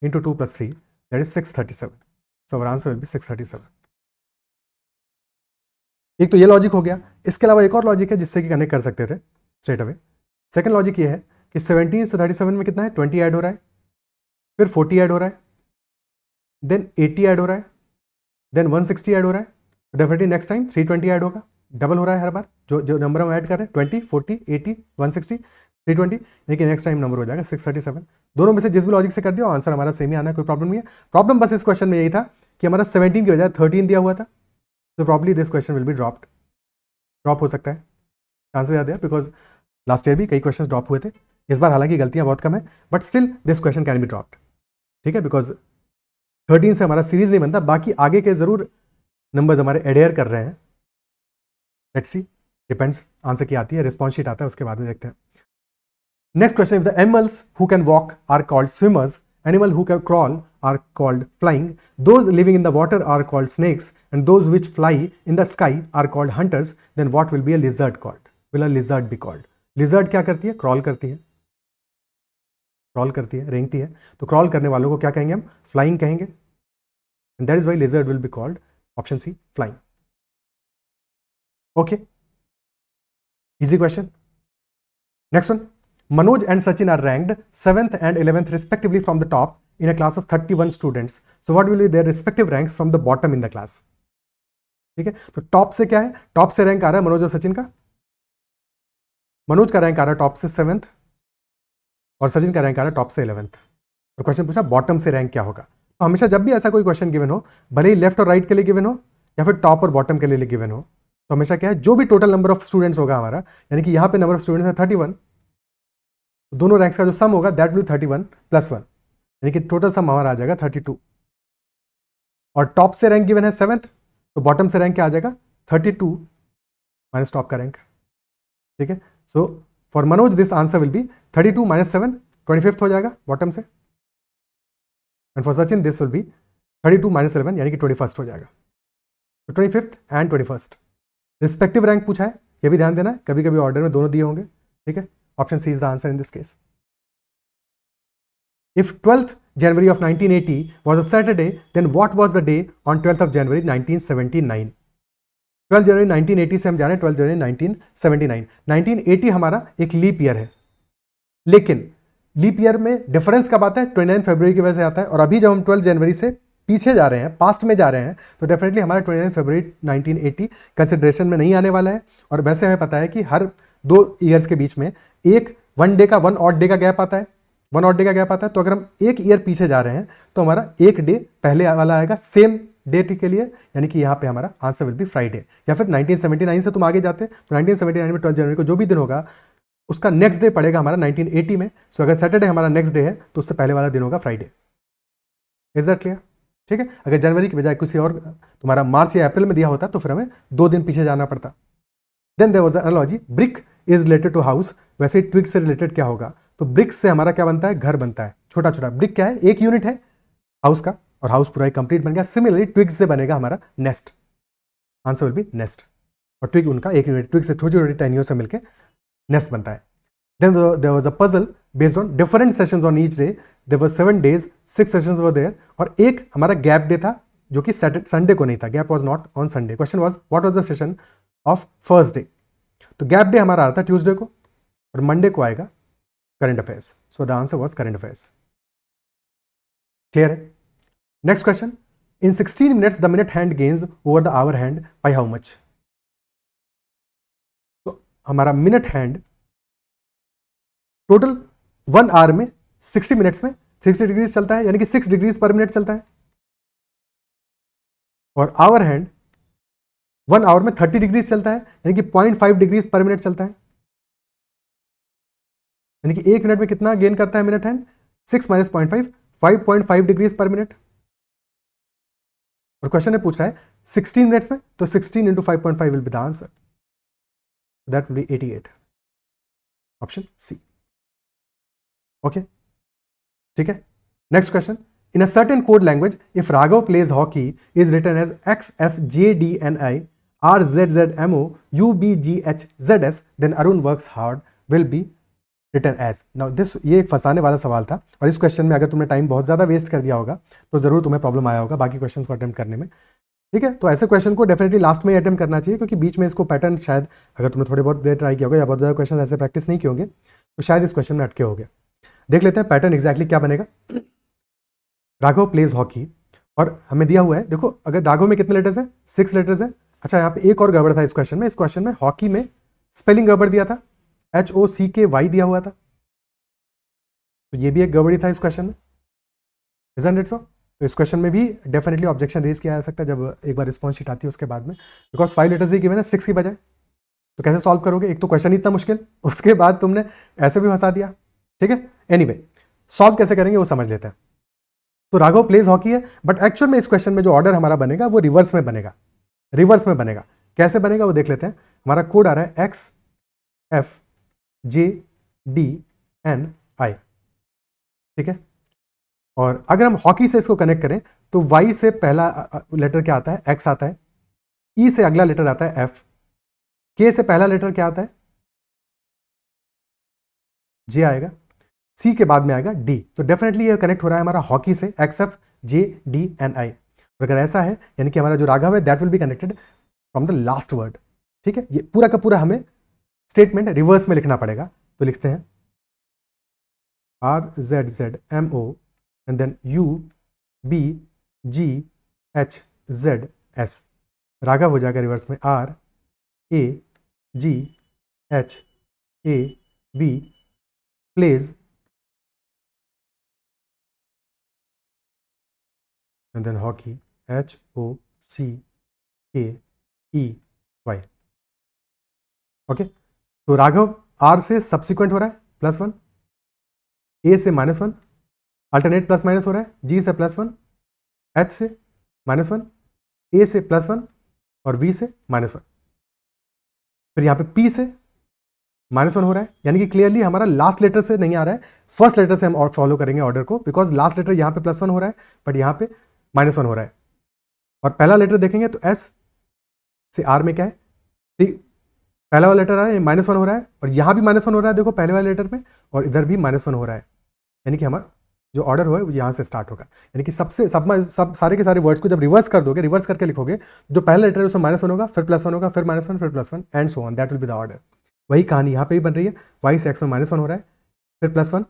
into 2 plus 3 that is 637। So our answer will be 637। एक तो ये लॉजिक हो गया, इसके अलावा एक और लॉजिक है जिससे कि कनेक्ट कर सकते थे स्ट्रेट अवे। सेकंड लॉजिक ये है कि 17 से 37 में कितना है, 20 ऐड हो रहा है, फिर 40 ऐड हो रहा है, देन 80 ऐड हो रहा है, देन 160 ऐड हो रहा है, डेफिनेटली नेक्स्ट टाइम 320 ऐड होगा, डबल हो रहा है हर बार, जो नंबर हम ऐड कर रहे हैं 20, 40, 80, 160, 320, लेकिन नेक्स्ट टाइम नंबर हो जाएगा 637। दोनों में से जिस भी लॉजिक से कर दिया आंसर हमारा सेम ही आना है, कोई प्रॉब्लम नहीं है। प्रॉब्लम बस इस क्वेश्चन में यही था कि हमारा 17 की बजाय 13 दिया हुआ था, तो probably this question will be drop हो सकता है, चांसेस ज़्यादा है, बिकॉज लास्ट ईयर भी कई क्वेश्चन ड्रॉप हुए थे, इस बार हालांकि गलतियां बहुत कम है, but still this question can be dropped, ठीक है, बिकॉज 13 से हमारा सीरीज नहीं बनता, बाकी आगे के जरूर नंबर्स हमारे एडेयर कर रहे हैं। लेट्स सी, डिपेंड्स, आंसर की आती है, रिस्पॉन्स शीट आता है, उसके बाद में देखते हैं। Next question, if the animals who can walk are called swimmers, animal who can crawl are called flying, those living in the water are called snakes, and those which fly in the sky are called hunters, then what will be a lizard called? Will a lizard be called? Lizard क्या करती है, crawl करती है, रेंगती है, तो crawl करने वालों को क्या कहेंगे हम, फ्लाइंग कहेंगे, and that is why lizard will be called option C, flying. Okay, easy question. Next one, Manoj and Sachin are ranked 7th and 11th respectively from the top in a class of 31 students. So what will be their respective ranks from the bottom in the class? ठीक है, तो top से क्या है, top से rank आ रहा है मनोज और सचिन का, मनोज का रैंक आ रहा है टॉप से 7th और सचिन का रैंक आ रहा है टॉप से 11th। तो क्वेश्चन पूछा बॉटम से रैंक क्या होगा। तो हमेशा जब भी ऐसा कोई क्वेश्चन गिवन हो, भले ही लेफ्ट और राइट के लिए गिवन हो या फिर टॉप और बॉटम के लिए गिवन हो, तो हमेशा क्या है, जो भी टोटल नंबर ऑफ स्टूडेंट्स होगा हमारा, यानी कि यहाँ पे नंबर ऑफ स्टूडेंट्स है 31, दोनों रैंक्स का जो सम होगा दैट विल 31 + 1, यानी कि टोटल सम हमारा आ जाएगा 32। और टॉप से रैंक गिवन है 7th, तो बॉटम से रैंक क्या आ जाएगा 32 माइनस टॉप का रैंक, ठीक है। So for Manoj this answer will B 32 - 7, 25th हो जाएगा बॉटम से, and for Sachin this will B 32 - 11 यानी कि 21st हो जाएगा। तो 25th and 21st respective rank पूछा है, ये भी ध्यान देना है, कभी कभी ऑर्डर में दोनों दिए होंगे, ठीक है। Option C is the answer in this case. If 12th January of 1980 was a Saturday, then what was the day on 12th of January 1979? 12 जनवरी 1980 से हम जा रहे हैं 12 जनवरी 1979। 1980 हमारा एक लीप ईयर है, लेकिन लीप ईयर में डिफरेंस कब आता है, 29 फरवरी की वजह से आता है, और अभी जब हम 12 जनवरी से पीछे जा रहे हैं, पास्ट में जा रहे हैं, तो डेफिनेटली हमारा 29 फरवरी 1980 कंसिडरेशन में नहीं आने वाला है। और वैसे हमें पता है कि हर 2 ईयर्स के बीच में एक 1 डे का 1 ऑड डे का गैप आता है, 1 ऑड डे का गैप आता है, तो अगर हम एक ईयर पीछे जा रहे हैं तो हमारा एक डे पहले वाला आएगा सेम डेट के लिए, यानी कि यहाँ पे हमारा आंसर विल बी फ्राइडे। या फिर 1979 से तुम आगे जाते तो 1979 में 12 जनवरी को जो भी दिन होगा उसका नेक्स्ट डे पड़ेगा हमारा 1980 में। सो अगर सैटरडे हमारा नेक्स्ट डे है तो उससे पहले वाला दिन होगा फ्राइडे। Is that clear? ठीक है, अगर जनवरी की बजाय किसी और तुम्हारा मार्च या अप्रैल में दिया होता तो फिर हमें 2 दिन पीछे जाना पड़ता। Then there was analogy, brick is related to house. वैसे ही ट्विग से रिलेटेड क्या होगा, तो ब्रिक से हमारा क्या बनता है, घर बनता है, छोटा छोटा। ब्रिक क्या है, एक यूनिट है हाउस का, और हाउस पूरा कंप्लीट बन गया। सिमिलरली ट्विग से बनेगा हमारा nest, answer will B nest. और ट्विग उनका एक यूनिट, ट्विग से छोटी छोटी टहनियों से मिलकर नेस्ट बनता है। Then there was a puzzle based on different sessions on each day. There were 7 days, 6 sessions were there. और एक हमारा गैप डे था जो कि संडे को नहीं था, gap was not on Sunday. Question was what was the session of first day. तो गैप डे हमारा आता था ट्यूसडे को, और मंडे को आएगा current affairs. So the answer was current affairs. Clear है? Next question, in 16 minutes the minute hand gains over the hour hand by how much. तो हमारा मिनट हैंड टोटल 1 आवर में 60 मिनट्स में 60 degrees चलता है, यानी कि 6 डिग्रीज पर मिनट चलता है। और आवर हैंड 1 आवर में 30 डिग्रीज चलता है, यानी कि 0.5 डिग्रीज पर मिनट चलता है। यानी कि 1 मिनट में कितना गेन करता है minute hand, 6 minus 0.5, 5.5 degrees per minute. और क्वेश्चन में पूछ रहा है 16 मिनट्स में, तो 16 into 5.5 will be the answer, that will be 88, option C. Okay, ठीक है। Next question, in a certain code language if Raghav plays hockey is written as XFJDNI RZZMO UBGHZS then Arun works hard will be written as. Now this, ये एक फंसाने वाला सवाल था, और इस क्वेश्चन में अगर तुमने टाइम बहुत ज़्यादा वेस्ट कर दिया होगा तो ज़रूर तुम्हें प्रॉब्लम आया होगा बाकी क्वेश्चन को अटेम्प्ट करने में। ठीक है, तो ऐसे क्वेश्चन को डेफिनेटली लास्ट में ही अटेम्प्ट करना चाहिए, क्योंकि बीच में इसको पैटर्न शायद अगर तुमने थोड़े बहुत देर ट्राई किया होगा या बहुत ज़्यादा क्वेश्चन ऐसे प्रैक्टिस नहीं किए होंगे तो शायद इस क्वेश्चन में अटके होंगे। देख लेते हैं पैटर्न एग्जैक्टली क्या बनेगा। राघव प्लेज हॉकी, और हमें दिया हुआ है, देखो अगर राघव में कितने लेटर्स हैं, 6 लेटर्स हैं। अच्छा, यहाँ पे एक और गड़बड़ था इस क्वेश्चन में। इस क्वेश्चन में हॉकी में स्पेलिंग गड़बड़ दिया था, HOCKY दिया हुआ था, तो ये भी एक गड़बड़ी था इस क्वेश्चन में। Isn't it so? तो इस क्वेश्चन में भी डेफिनेटली ऑब्जेक्शन रेज किया जा सकता है जब एक बार रिस्पॉन्स शीट आती है उसके बाद में, बिकॉज 5 लेटर्स ही गिवन है 6 की बजाय। तो कैसे सॉल्व करोगे, एक तो क्वेश्चन इतना मुश्किल, उसके बाद तुमने ऐसे भी फंसा दिया। ठीक है, एनीवे सॉल्व कैसे करेंगे वो समझ लेते हैं। तो राघव प्लेज हॉकी है, बट एक्चुअल में इस क्वेश्चन में जो ऑर्डर हमारा बनेगा वो रिवर्स में बनेगा। रिवर्स में बनेगा, कैसे बनेगा वो देख लेते हैं। हमारा कोड आ रहा है XFJDNI। ठीक है, और अगर हम हॉकी से इसको कनेक्ट करें तो Y से पहला लेटर क्या आता है, X आता है। E से अगला लेटर आता है F। K से पहला लेटर क्या आता है, J आएगा। C के बाद में आएगा D। तो डेफिनेटली ये कनेक्ट हो रहा है हमारा हॉकी से, XFJDNI। और अगर ऐसा है यानी कि हमारा जो राघव है that will be connected from the last word. ठीक है, ये पूरा का पूरा हमें स्टेटमेंट रिवर्स में लिखना पड़ेगा। तो लिखते हैं RZZMO and then UBGHZS। Raghav हो जाएगा रिवर्स में RAGHAV plays and then hockey HOCKEY। Okay, तो राघव R से सब्सिक्वेंट हो रहा है +1, A से -1 अल्टरनेट प्लस माइनस हो रहा है, G से +1, H से -1, A से +1 और V से -1। फिर यहाँ पे P से -1 हो रहा है, यानी कि क्लियरली हमारा लास्ट लेटर से नहीं आ रहा है, फर्स्ट लेटर से हम और फॉलो करेंगे ऑर्डर को, बिकॉज लास्ट लेटर यहाँ पे +1 हो रहा है बट यहाँ पे -1 हो रहा है। और पहला लेटर देखेंगे तो S से R में क्या है, पहला वाला लेटर आ रहा है -1 हो रहा है, और यहाँ भी -1 हो रहा है, देखो पहले वाले लेटर में, और इधर भी -1 हो रहा है। यानी कि हमारा जो ऑर्डर हुआ है वो यहाँ से स्टार्ट होगा। यानी कि सब सारे के सारे वर्ड्स को जब रिवर्स कर दोगे, रिवर्स करके लिखोगे, जो पहला लेटर है उसमें -1 होगा, फिर +1 होगा, फिर -1, फिर +1 and so on, that will be the order. वही कहानी यहाँ पे भी बन रही है, Y से X में -1 हो रहा है, फिर +1,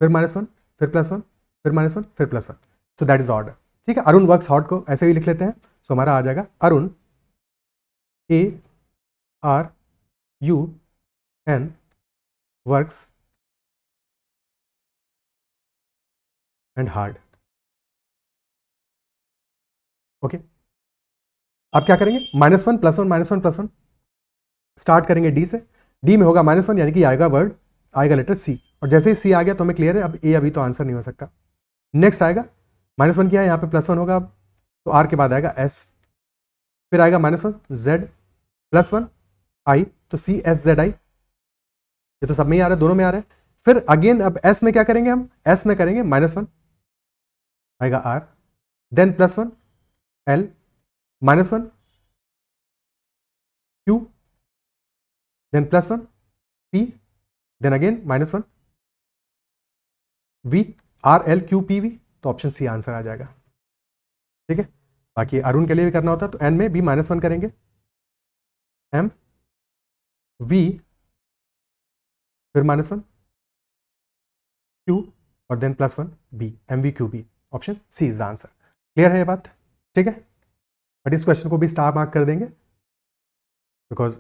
फिर -1, फिर +1, फिर -1, फिर +1। सो दैट इज ऑर्डर। ठीक है, अरुण वर्क्स हार्ड को ऐसे ही लिख लेते हैं। सो हमारा आ जाएगा Arun ARUN works and hard. Okay, अब क्या करेंगे, -1 +1 -1 +1, स्टार्ट करेंगे डी से, डी में होगा -1 यानी कि आएगा वर्ड, आएगा लेटर सी, और जैसे ही सी आ गया तो हमें क्लियर है, अब ए अभी तो आंसर नहीं हो सकता। नेक्स्ट आएगा -1 किया है, यहाँ पे +1 होगा, तो आर के बाद आएगा एस, फिर आएगा -1 जेड +1 आई, तो सी एस जेड आई, ये तो सब में ही आ रहा है, दोनों में आ रहा है। फिर अगेन अब एस में क्या करेंगे, हम एस में करेंगे -1 आएगा R, then +1 L, -1 Q, then +1 P, then again -1 V, R L Q P V, तो ऑप्शन सी आंसर आ जाएगा। ठीक है, बाकी अरुण के लिए भी करना होता है, तो एन में भी -1 करेंगे, एम वी, फिर -1 क्यू, और then +1 B, M V Q B, option C is the answer. Clear है ये बात? ठीक है, बट इस क्वेश्चन को भी स्टार मार्क कर देंगे, बिकॉज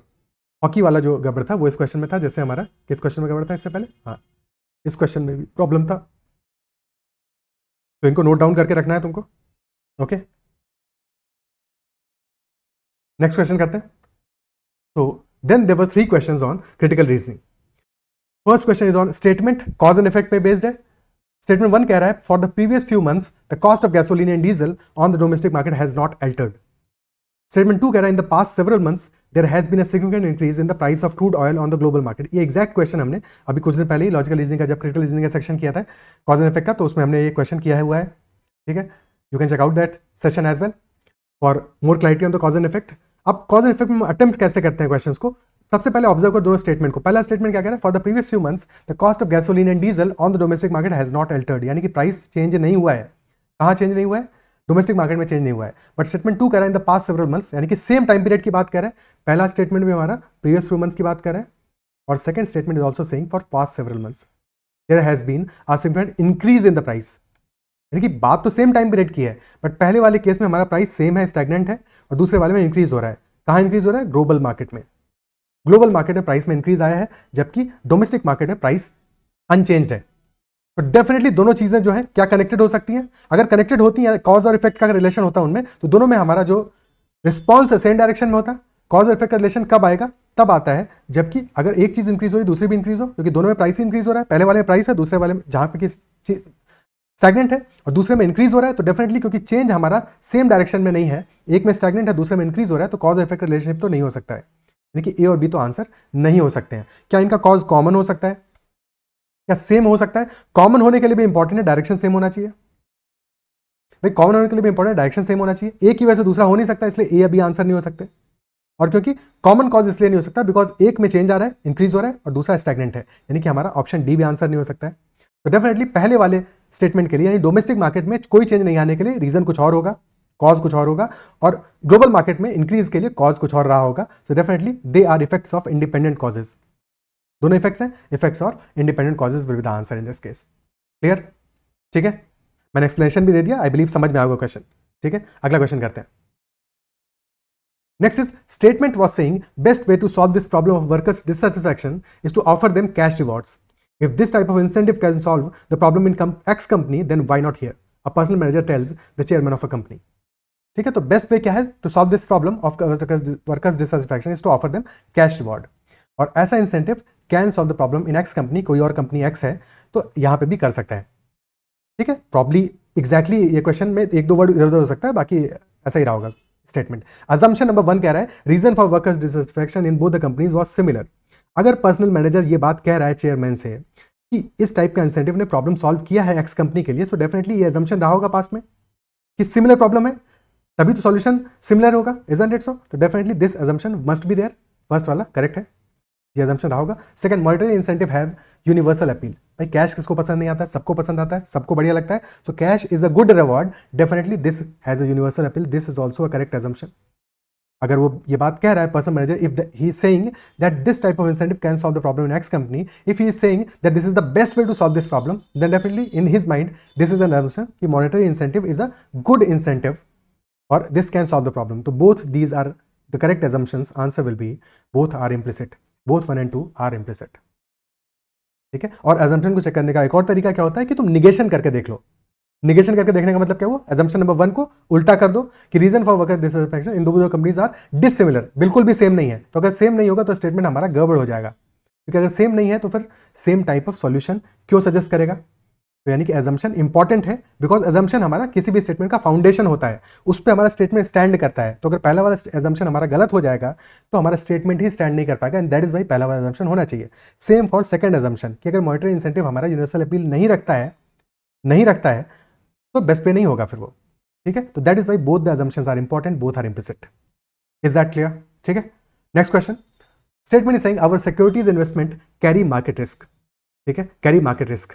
हॉकी वाला जो गड़बड़ था वो इस क्वेश्चन में था, जैसे हमारा किस क्वेश्चन में गड़बड़ था इससे पहले, हाँ इस क्वेश्चन में भी प्रॉब्लम था, तो इनको नोट डाउन करके रखना है तुमको। ओके, नेक्स्ट क्वेश्चन करते हैं। तो then there were 3 questions on critical reasoning. First question is on statement cause and effect पे बेस्ड है। स्टेटमेंट 1 कह रहा है for the previous few months the cost of gasoline and diesel on the domestic market has not altered. Statement 2 कह रहा है in the past several months there has been a significant increase in the price of crude oil on the global market. ये exact question हमने अभी कुछ दिन पहले ही logical reasoning का, जब क्रिटिकल रीजनिंग का सेक्शन किया था कॉज एंड इफेक्ट का, तो उसमें हमने ये क्वेश्चन किया हुआ है। ठीक है, you can check out that session as well for more clarity on the cause and effect. अब कॉज एंड इफेक्ट में अटेम्प्ट कैसे करते हैं क्वेश्चंस को, सबसे पहले ऑब्जर्व कर दोनों स्टेटमेंट को। पहला स्टेटमेंट क्या कह रहा है, for the previous few months the cost of gasoline and diesel on the domestic market has not Altered, यानी कि प्राइस चेंज नहीं हुआ है। कहाँ चेंज नहीं हुआ है, डोमेस्टिक मार्केट में चेंज नहीं हुआ है। बट स्टेटमेंट 2 कह रहा है in the past several months, यानी कि सेम टाइम पीरियड की बात कर रहा है। पहला स्टेटमेंट भी हमारा प्रीवियस फ्यू मंथ्स की बात कर रहा है, और second statement is also saying for past several months there has been a significant increase in the price, यानी कि बात तो सेम टाइम पीरियड की है, बट पहले वाले केस में हमारा प्राइस सेम है, स्टैग्नेंट है, और दूसरे वाले में इंक्रीज हो रहा है। कहाँ इंक्रीज हो रहा है, ग्लोबल मार्केट में। ग्लोबल मार्केट में प्राइस में इंक्रीज आया है, जबकि डोमेस्टिक मार्केट में प्राइस अनचेंज्ड है। तो डेफिनेटली दोनों चीजें जो है क्या कनेक्टेड हो सकती हैं, अगर कनेक्टेड होती हैं, कॉज और इफेक्ट का रिलेशन होता है उनमें, तो दोनों में हमारा जो रिस्पॉन्स है सेम डायरेक्शन में होता है। कॉज और इफेक्ट का रिलेशन कब आएगा, तब आता है जबकि अगर एक चीज इंक्रीज हो रही दूसरी भी इंक्रीज हो, क्योंकि दोनों में प्राइस ही इंक्रीज हो रहा है। पहले वाले में प्राइस है, दूसरे वाले में जहां पे स्टैग्नेंट है और दूसरे में इंक्रीज हो रहा है, तो डेफिनेटली क्योंकि चेंज हमारा सेम डायरेक्शन में नहीं है, एक में स्टैग्नेंट है दूसरे में इंक्रीज हो रहा है, तो कॉज और इफेक्ट का रिलेशनशिप तो नहीं हो सकता है, यानी कि ए और बी तो आंसर नहीं हो सकते हैं। क्या इनका कॉज कॉमन हो सकता है, क्या सेम हो सकता है? कॉमन होने के लिए भी इंपॉर्टेंट है डायरेक्शन सेम होना चाहिए। भाई कॉमन होने के लिए भी इंपॉर्टेंट डायरेक्शन सेम होना चाहिए। एक की वजह से दूसरा हो नहीं सकता, इसलिए ए अभी आंसर नहीं हो सकते। और क्योंकि कॉमन कॉज इसलिए नहीं हो सकता बिकॉज एक में चेंज आ रहा है, इंक्रीज हो रहा है, और दूसरा स्टैग्नेंट है, यानी कि हमारा ऑप्शन डी भी आंसर नहीं हो सकता है। तो डेफिनेटली पहले वाले स्टेटमेंट के लिए, यानी डोमेस्टिक मार्केट में कोई चेंज नहीं आने के लिए रीजन कुछ और होगा, कॉज कुछ और होगा, और ग्लोबल मार्केट में इंक्रीज के लिए कॉज कुछ और रहा होगा। So definitely they are effects of independent causes. दोनों इफेक्ट्स हैं, इफेक्ट्स और independent causes will be the answer in this case. Clear? ठीक है, मैंने एक्सप्लेनेशन भी दे दिया, आई बिलीव समझ में आएगा क्वेश्चन। ठीक है, अगला क्वेश्चन करते हैं। Next is statement was saying best way to solve this problem of workers dissatisfaction is to offer them cash rewards. If this type of incentive can solve the problem in X company, then why not here? A personal manager tells the chairman of a company. ठीक है, तो best way क्या है to solve this problem of workers dissatisfaction is to offer them cash reward. और ऐसा incentive can solve the problem in X company, कोई और company x है तो यहाँ पे भी कर सकता है। ठीक है, प्रॉब्ली एग्जैक्टली ये क्वेश्चन में एक दो वर्ड इधर उधर हो सकता है, बाकी ऐसा ही रहा होगा स्टेटमेंट। अजम्पशन नंबर 1 कह रहा है reason for workers dissatisfaction in both the companies was similar. अगर पर्सनल मैनेजर ये बात कह रहा है चेयरमैन से कि इस टाइप का इंसेंटिव ने प्रॉब्लम सॉल्व किया है एक्स कंपनी के लिए, सो डेफिनेटली ये अजम्पशन रहा होगा पास्ट में कि सिमिलर प्रॉब्लम है, तभी तो सॉल्यूशन सिमिलर होगा, इजंट इट सो? तो definitely this assumption must be there. First वाला करेक्ट है, ये अजम्पशन रहा होगा। Second, monetary incentive have universal appeal. भाई कैश किसको पसंद नहीं आता है, सबको पसंद आता है, सबको बढ़िया लगता है, तो cash is a good reward, definitely this has a universal appeal, this is also a correct assumption. अगर वो ये बात कह रहा है personal manager, if he is saying that this type of incentive can solve the problem in X company, if he is saying that this is the best way to solve this problem, then definitely in his mind this is an assumption कि monetary incentive is a good incentive or this can solve the problem. So both these are the correct assumptions. Answer will be both are implicit. Both 1 and 2 are implicit. ठीक है, और assumption को check करने का एक और तरीका क्या होता है कि तुम negation करके देख लो निगेशन करके देखने का मतलब क्या हुआ, एजम्पशन नंबर 1 को उल्टा कर दो कि रीजन फॉर वर्कर डिससैटिस्फैक्शन इन दो कंपनीज आर डिसिमिलर, बिल्कुल भी सेम नहीं है। तो अगर सेम नहीं होगा तो स्टेटमेंट हमारा गड़बड़ हो जाएगा, क्योंकि अगर सेम नहीं है तो फिर सेम टाइप ऑफ सॉल्यूशन क्यों सजेस्ट करेगा। तो यानी कि एजम्पशन इंपॉर्टेंट है, बिकॉज एजम्पशन हमारा किसी भी स्टेटमेंट का फाउंडेशन होता है, उस पर हमारा स्टेटमेंट स्टैंड करता है। तो अगर पहला वाला एजम्पशन हमारा गलत हो जाएगा तो हमारा स्टेटमेंट ही स्टैंड नहीं कर पाएगा, एंड दैट इज वाई पहला वाला एजम्पशन होना चाहिए। सेम फॉर सेकंड एजम्पशन कि अगर मॉनिटरी इंसेंटिव हमारा यूनिवर्सल अपील नहीं रखता है तो बेस्ट पे नहीं होगा फिर वो, ठीक है। तो that is why both the assumptions are important, both are implicit. Is that clear? ठीक है। Next question, statement is saying our securities investment carry market risk, ठीक है। कैरी मार्केट रिस्क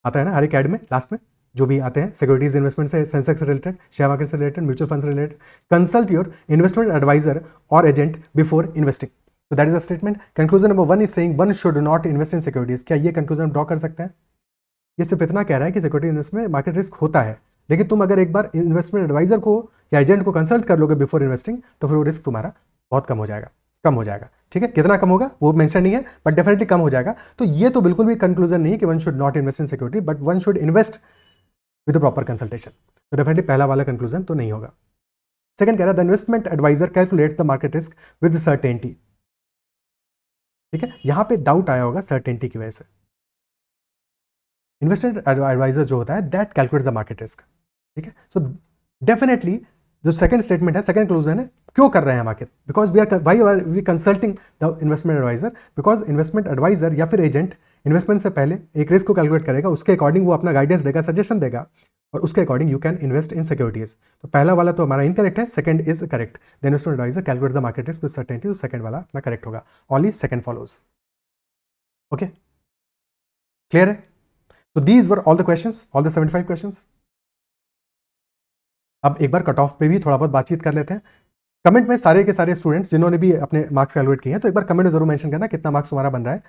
आता है ना हर एक ऐड में, लास्ट में जो भी आते हैं सिक्योरिटीज इन्वेस्टमेंट से, सेंसेक्स से रिलेटेड, शेयर मार्केट से रिलेटेड, म्यूचुअल फंड से related. Consult your investment advisor और एजेंट बिफोर इन्वेस्टिंग। तो that is a statement. Conclusion number 1 is saying one should not invest in securities. क्या ये conclusion draw कर सकते हैं? ये सिर्फ इतना कह रहा है कि सिक्योरिटी इन्वेस्टमेंट मार्केट रिस्क होता है, लेकिन तुम अगर एक बार इन्वेस्टमेंट एडवाइजर को या एजेंट को कंसल्ट कर लोगे बिफोर इन्वेस्टिंग तो फिर वो रिस्क तुम्हारा बहुत कम हो जाएगा, ठीक है। कितना कम होगा वो मेंशन नहीं है, बट डेफिनेटली कम हो जाएगा। तो ये तो बिल्कुल भी कंक्लूजन नहीं है कि one should not invest in security, but one should invest with proper consultation. तो डेफिनेटली पहला वाला कंक्लूजन तो नहीं होगा। सेकंड कह रहा है the investment advisor calculates the market risk with certainty, ठीक है। यहां पे डाउट आया होगा सर्टेनिटी की वजह से। इन्वेस्टमेंट एडवाइजर जो होता है that calculates the market risk, ठीक है। सो डेफिनेटली जो सेकंड स्टेटमेंट है, सेकंड क्लोजन है, क्यों कर रहे हैं market, because why are we consulting the investment advisor, because investment advisor या फिर एजेंट इन्वेस्टमेंट से पहले एक रिस्क को कैलकुलेट करेगा, उसके अकॉर्डिंग वो अपना गाइडेंस देगा, सजेशन देगा, और उसके according you can invest in securities. तो पहला वाला तो हमारा इनकरेक्ट है, second is correct. The investment advisor calculate the market risk with certainty, तो सेकंड वाला अपना करेक्ट होगा। Only second follows. Okay, clear है? तो these were all the questions, all the 75 questions. अब एक बार कट ऑफ पे भी थोड़ा बहुत बातचीत कर लेते हैं। कमेंट में सारे के सारे स्टूडेंट्स जिन्होंने भी अपने मार्क्स कैलकुलेट किए हैं तो एक बार कमेंट में जरूर मेंशन करना कितना मार्क्स तुम्हारा बन रहा है,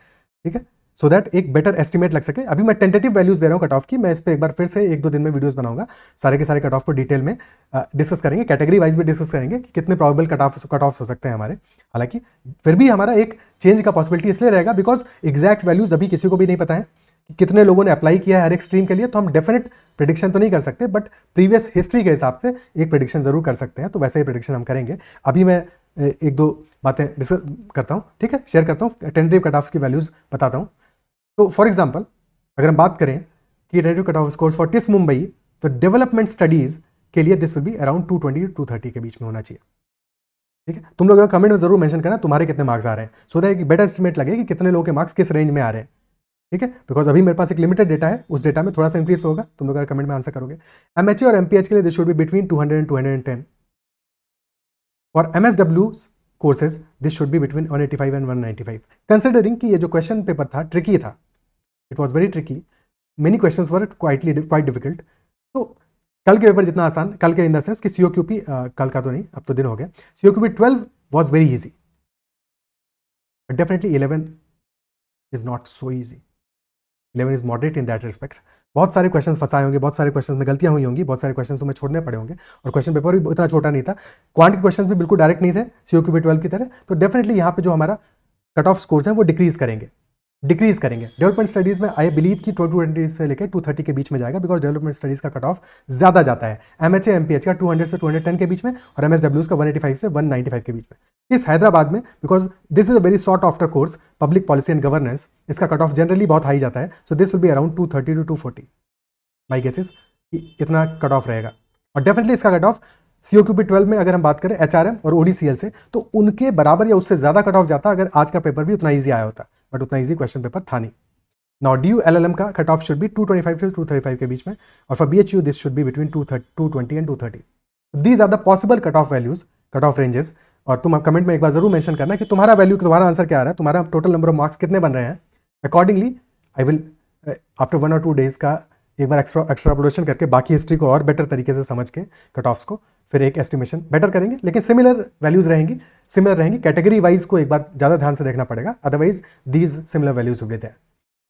ठीक है, सो दैट एक बेटर एस्टिमेट लग सके। अभी मैं टेंटेटिव वैल्यूज दे रहा हूँ कट ऑफ की, मैं इस पर एक बार फिर से 1-2 दिन में वीडियोस बनाऊंगा, सारे के सारे कट ऑफ को डिटेल में डिस्कस करेंगे, कैटेगरी वाइज भी डिस्कस करेंगे कि कितने प्रोबेबल कट ऑफ हो सकते हैं हमारे। हालांकि फिर भी हमारा एक चेंज का पॉसिबिलिटी इसलिए रहेगा बिकॉज एग्जैक्ट वैल्यूज अभी किसी को भी नहीं पता है कि कितने लोगों ने अप्लाई किया है हर एक स्ट्रीम के लिए, तो हम डेफिनेट प्रेडिक्शन तो नहीं कर सकते, बट प्रीवियस हिस्ट्री के हिसाब से एक प्रेडिक्शन जरूर कर सकते हैं। तो वैसे ही प्रेडिक्शन हम करेंगे। अभी मैं 1-2 बातें डिस्कस करता हूँ, ठीक है, शेयर करता हूँ, टेंटेटिव कट ऑफ की वैल्यूज बताता हूँ। तो फॉर एग्जाम्पल अगर हम बात करें कि tentative cut off scores for TISS Mumbai, तो डेवलपमेंट स्टडीज के लिए दिस विल बी अराउंड 220-230 के बीच में होना चाहिए, ठीक है। तुम लोग कमेंट में जरूर मेंशन करना तुम्हारे कितने मार्क्स आ रहे हैं, सो दैट एक बेटर एस्टिमेट लगे कि कितने लोगों के मार्क्स किस रेंज में आ रहे हैं, ठीक है। बिकॉज अभी मेरे पास एक लिमिटेड डेटा है, उस डेटा में थोड़ा सा इंक्रीज होगा, तुम लोग अगर कमेंट में आंसर करोगे। एमएचए और एमपीएच के लिए this should be between 200 and 210। और MSW courses this should be between 185 and 195। Considering कि ये जो क्वेश्चन पेपर था ट्रिकी था, it was very tricky, many questions were quite difficult. तो कल के पेपर जितना आसान, कल के इन द सेंस कि सीओक्यूपी, कल का तो नहीं, अब तो दिन हो गया, सीओक्यूपी 12 was very easy, but definitely 11 is not so easy. 11 is moderate in that respect. बहुत सारे क्वेश्चन फंसाए होंगे, बहुत सारे क्वेश्चन में गलतियां हुई होंगी, बहुत सारे क्वेश्चन तुम्हें छोड़ने पड़े होंगे, और क्वेश्चन पेपर भी इतना छोटा नहीं था, क्वांट के क्वेश्चन भी बिल्कुल डायरेक्ट नहीं थे सीओक्यूपी 12 की तरह। तो डेफिनेटली यहाँ पे जो हमारा कट ऑफ स्कोर्स हैं वो डिक्रीज करेंगे। डेवलपमेंट स्टडीज में आई बिलीव कि 220 से लेकर 230 के बीच में जाएगा, बिकॉज डेवलपमेंट स्टडीज का कट ऑफ ज्यादा जाता है। एमएचए एमपीएच का 200 से 210 के बीच में, और एमएसडब्ल्यूज का 185 से 195 के बीच में। इस हैदराबाद में, because this is a very short after course public policy and governance, इसका कट ऑफ जनरली बहुत हाई जाता है, so this will be around 230 to 240। My guesses इतना कट ऑफ रहेगा। और डेफिनेटली इसका कट ऑफ सीओक्यूपी 12 में अगर हम बात करें एचआरएम और ओडीसीएल से, तो उनके बराबर या उससे ज्यादा कट ऑफ जाता अगर आज का पेपर भी उतना ईजी आया होता, बट उतना ईजी क्वेश्चन पेपर था नहीं। नाउ डीयू एलएलएम का cut off should be 225 to 235 के बीच में, और for BHU this should be between 220 and 230। These are the possible cut off values, cut off ranges. और तुम कमेंट में एक बार जरूर मेंशन करना कि तुम्हारा वैल्यू, तुम्हारा आंसर क्या आ रहा है, तुम्हारा टोटल नंबर ऑफ मार्क्स कितने बन रहे हैं। Accordingly I will after 1 or 2 days का एक बार एक्स्ट्रापोलेशन करके बाकी हिस्ट्री को और बेटर तरीके से समझ के कट ऑफ्स को फिर एक एस्टिमेशन बेटर करेंगे, लेकिन सिमिलर वैल्यूज रहेंगी। कैटेगरी वाइज को एक बार ज़्यादा ध्यान से देखना पड़ेगा, otherwise these similar values will be there.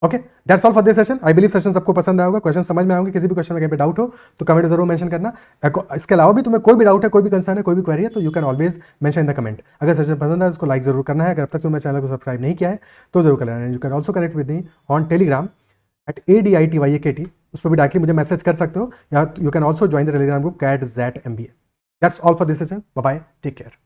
Okay, that's all for this session. I believe session सबको पसंद आएगा, क्वेश्चन समझ में आएंगे। किसी भी क्वेश्चन में कहीं पे डाउट हो तो कमेंट जरूर मेंशन करना। इसके अलावा भी तुम्हें कोई भी डाउट है, कोई भी कंसर्न है, कोई भी क्वेरी है, तो you can always mention in the comment. अगर सेशन पसंद है उसको लाइक जरूर करना है। अगर अब तक तुमने चैनल को सब्सक्राइब नहीं किया है तो जरूर कर लेना। You can also connect with me on Telegram at ADITYAKT उस पर भी डायरेक्टली मुझे मैसेज कर सकते हो, या you can also join the Telegram group CAT zat MBA. That's all for this session. Bye bye. Take care.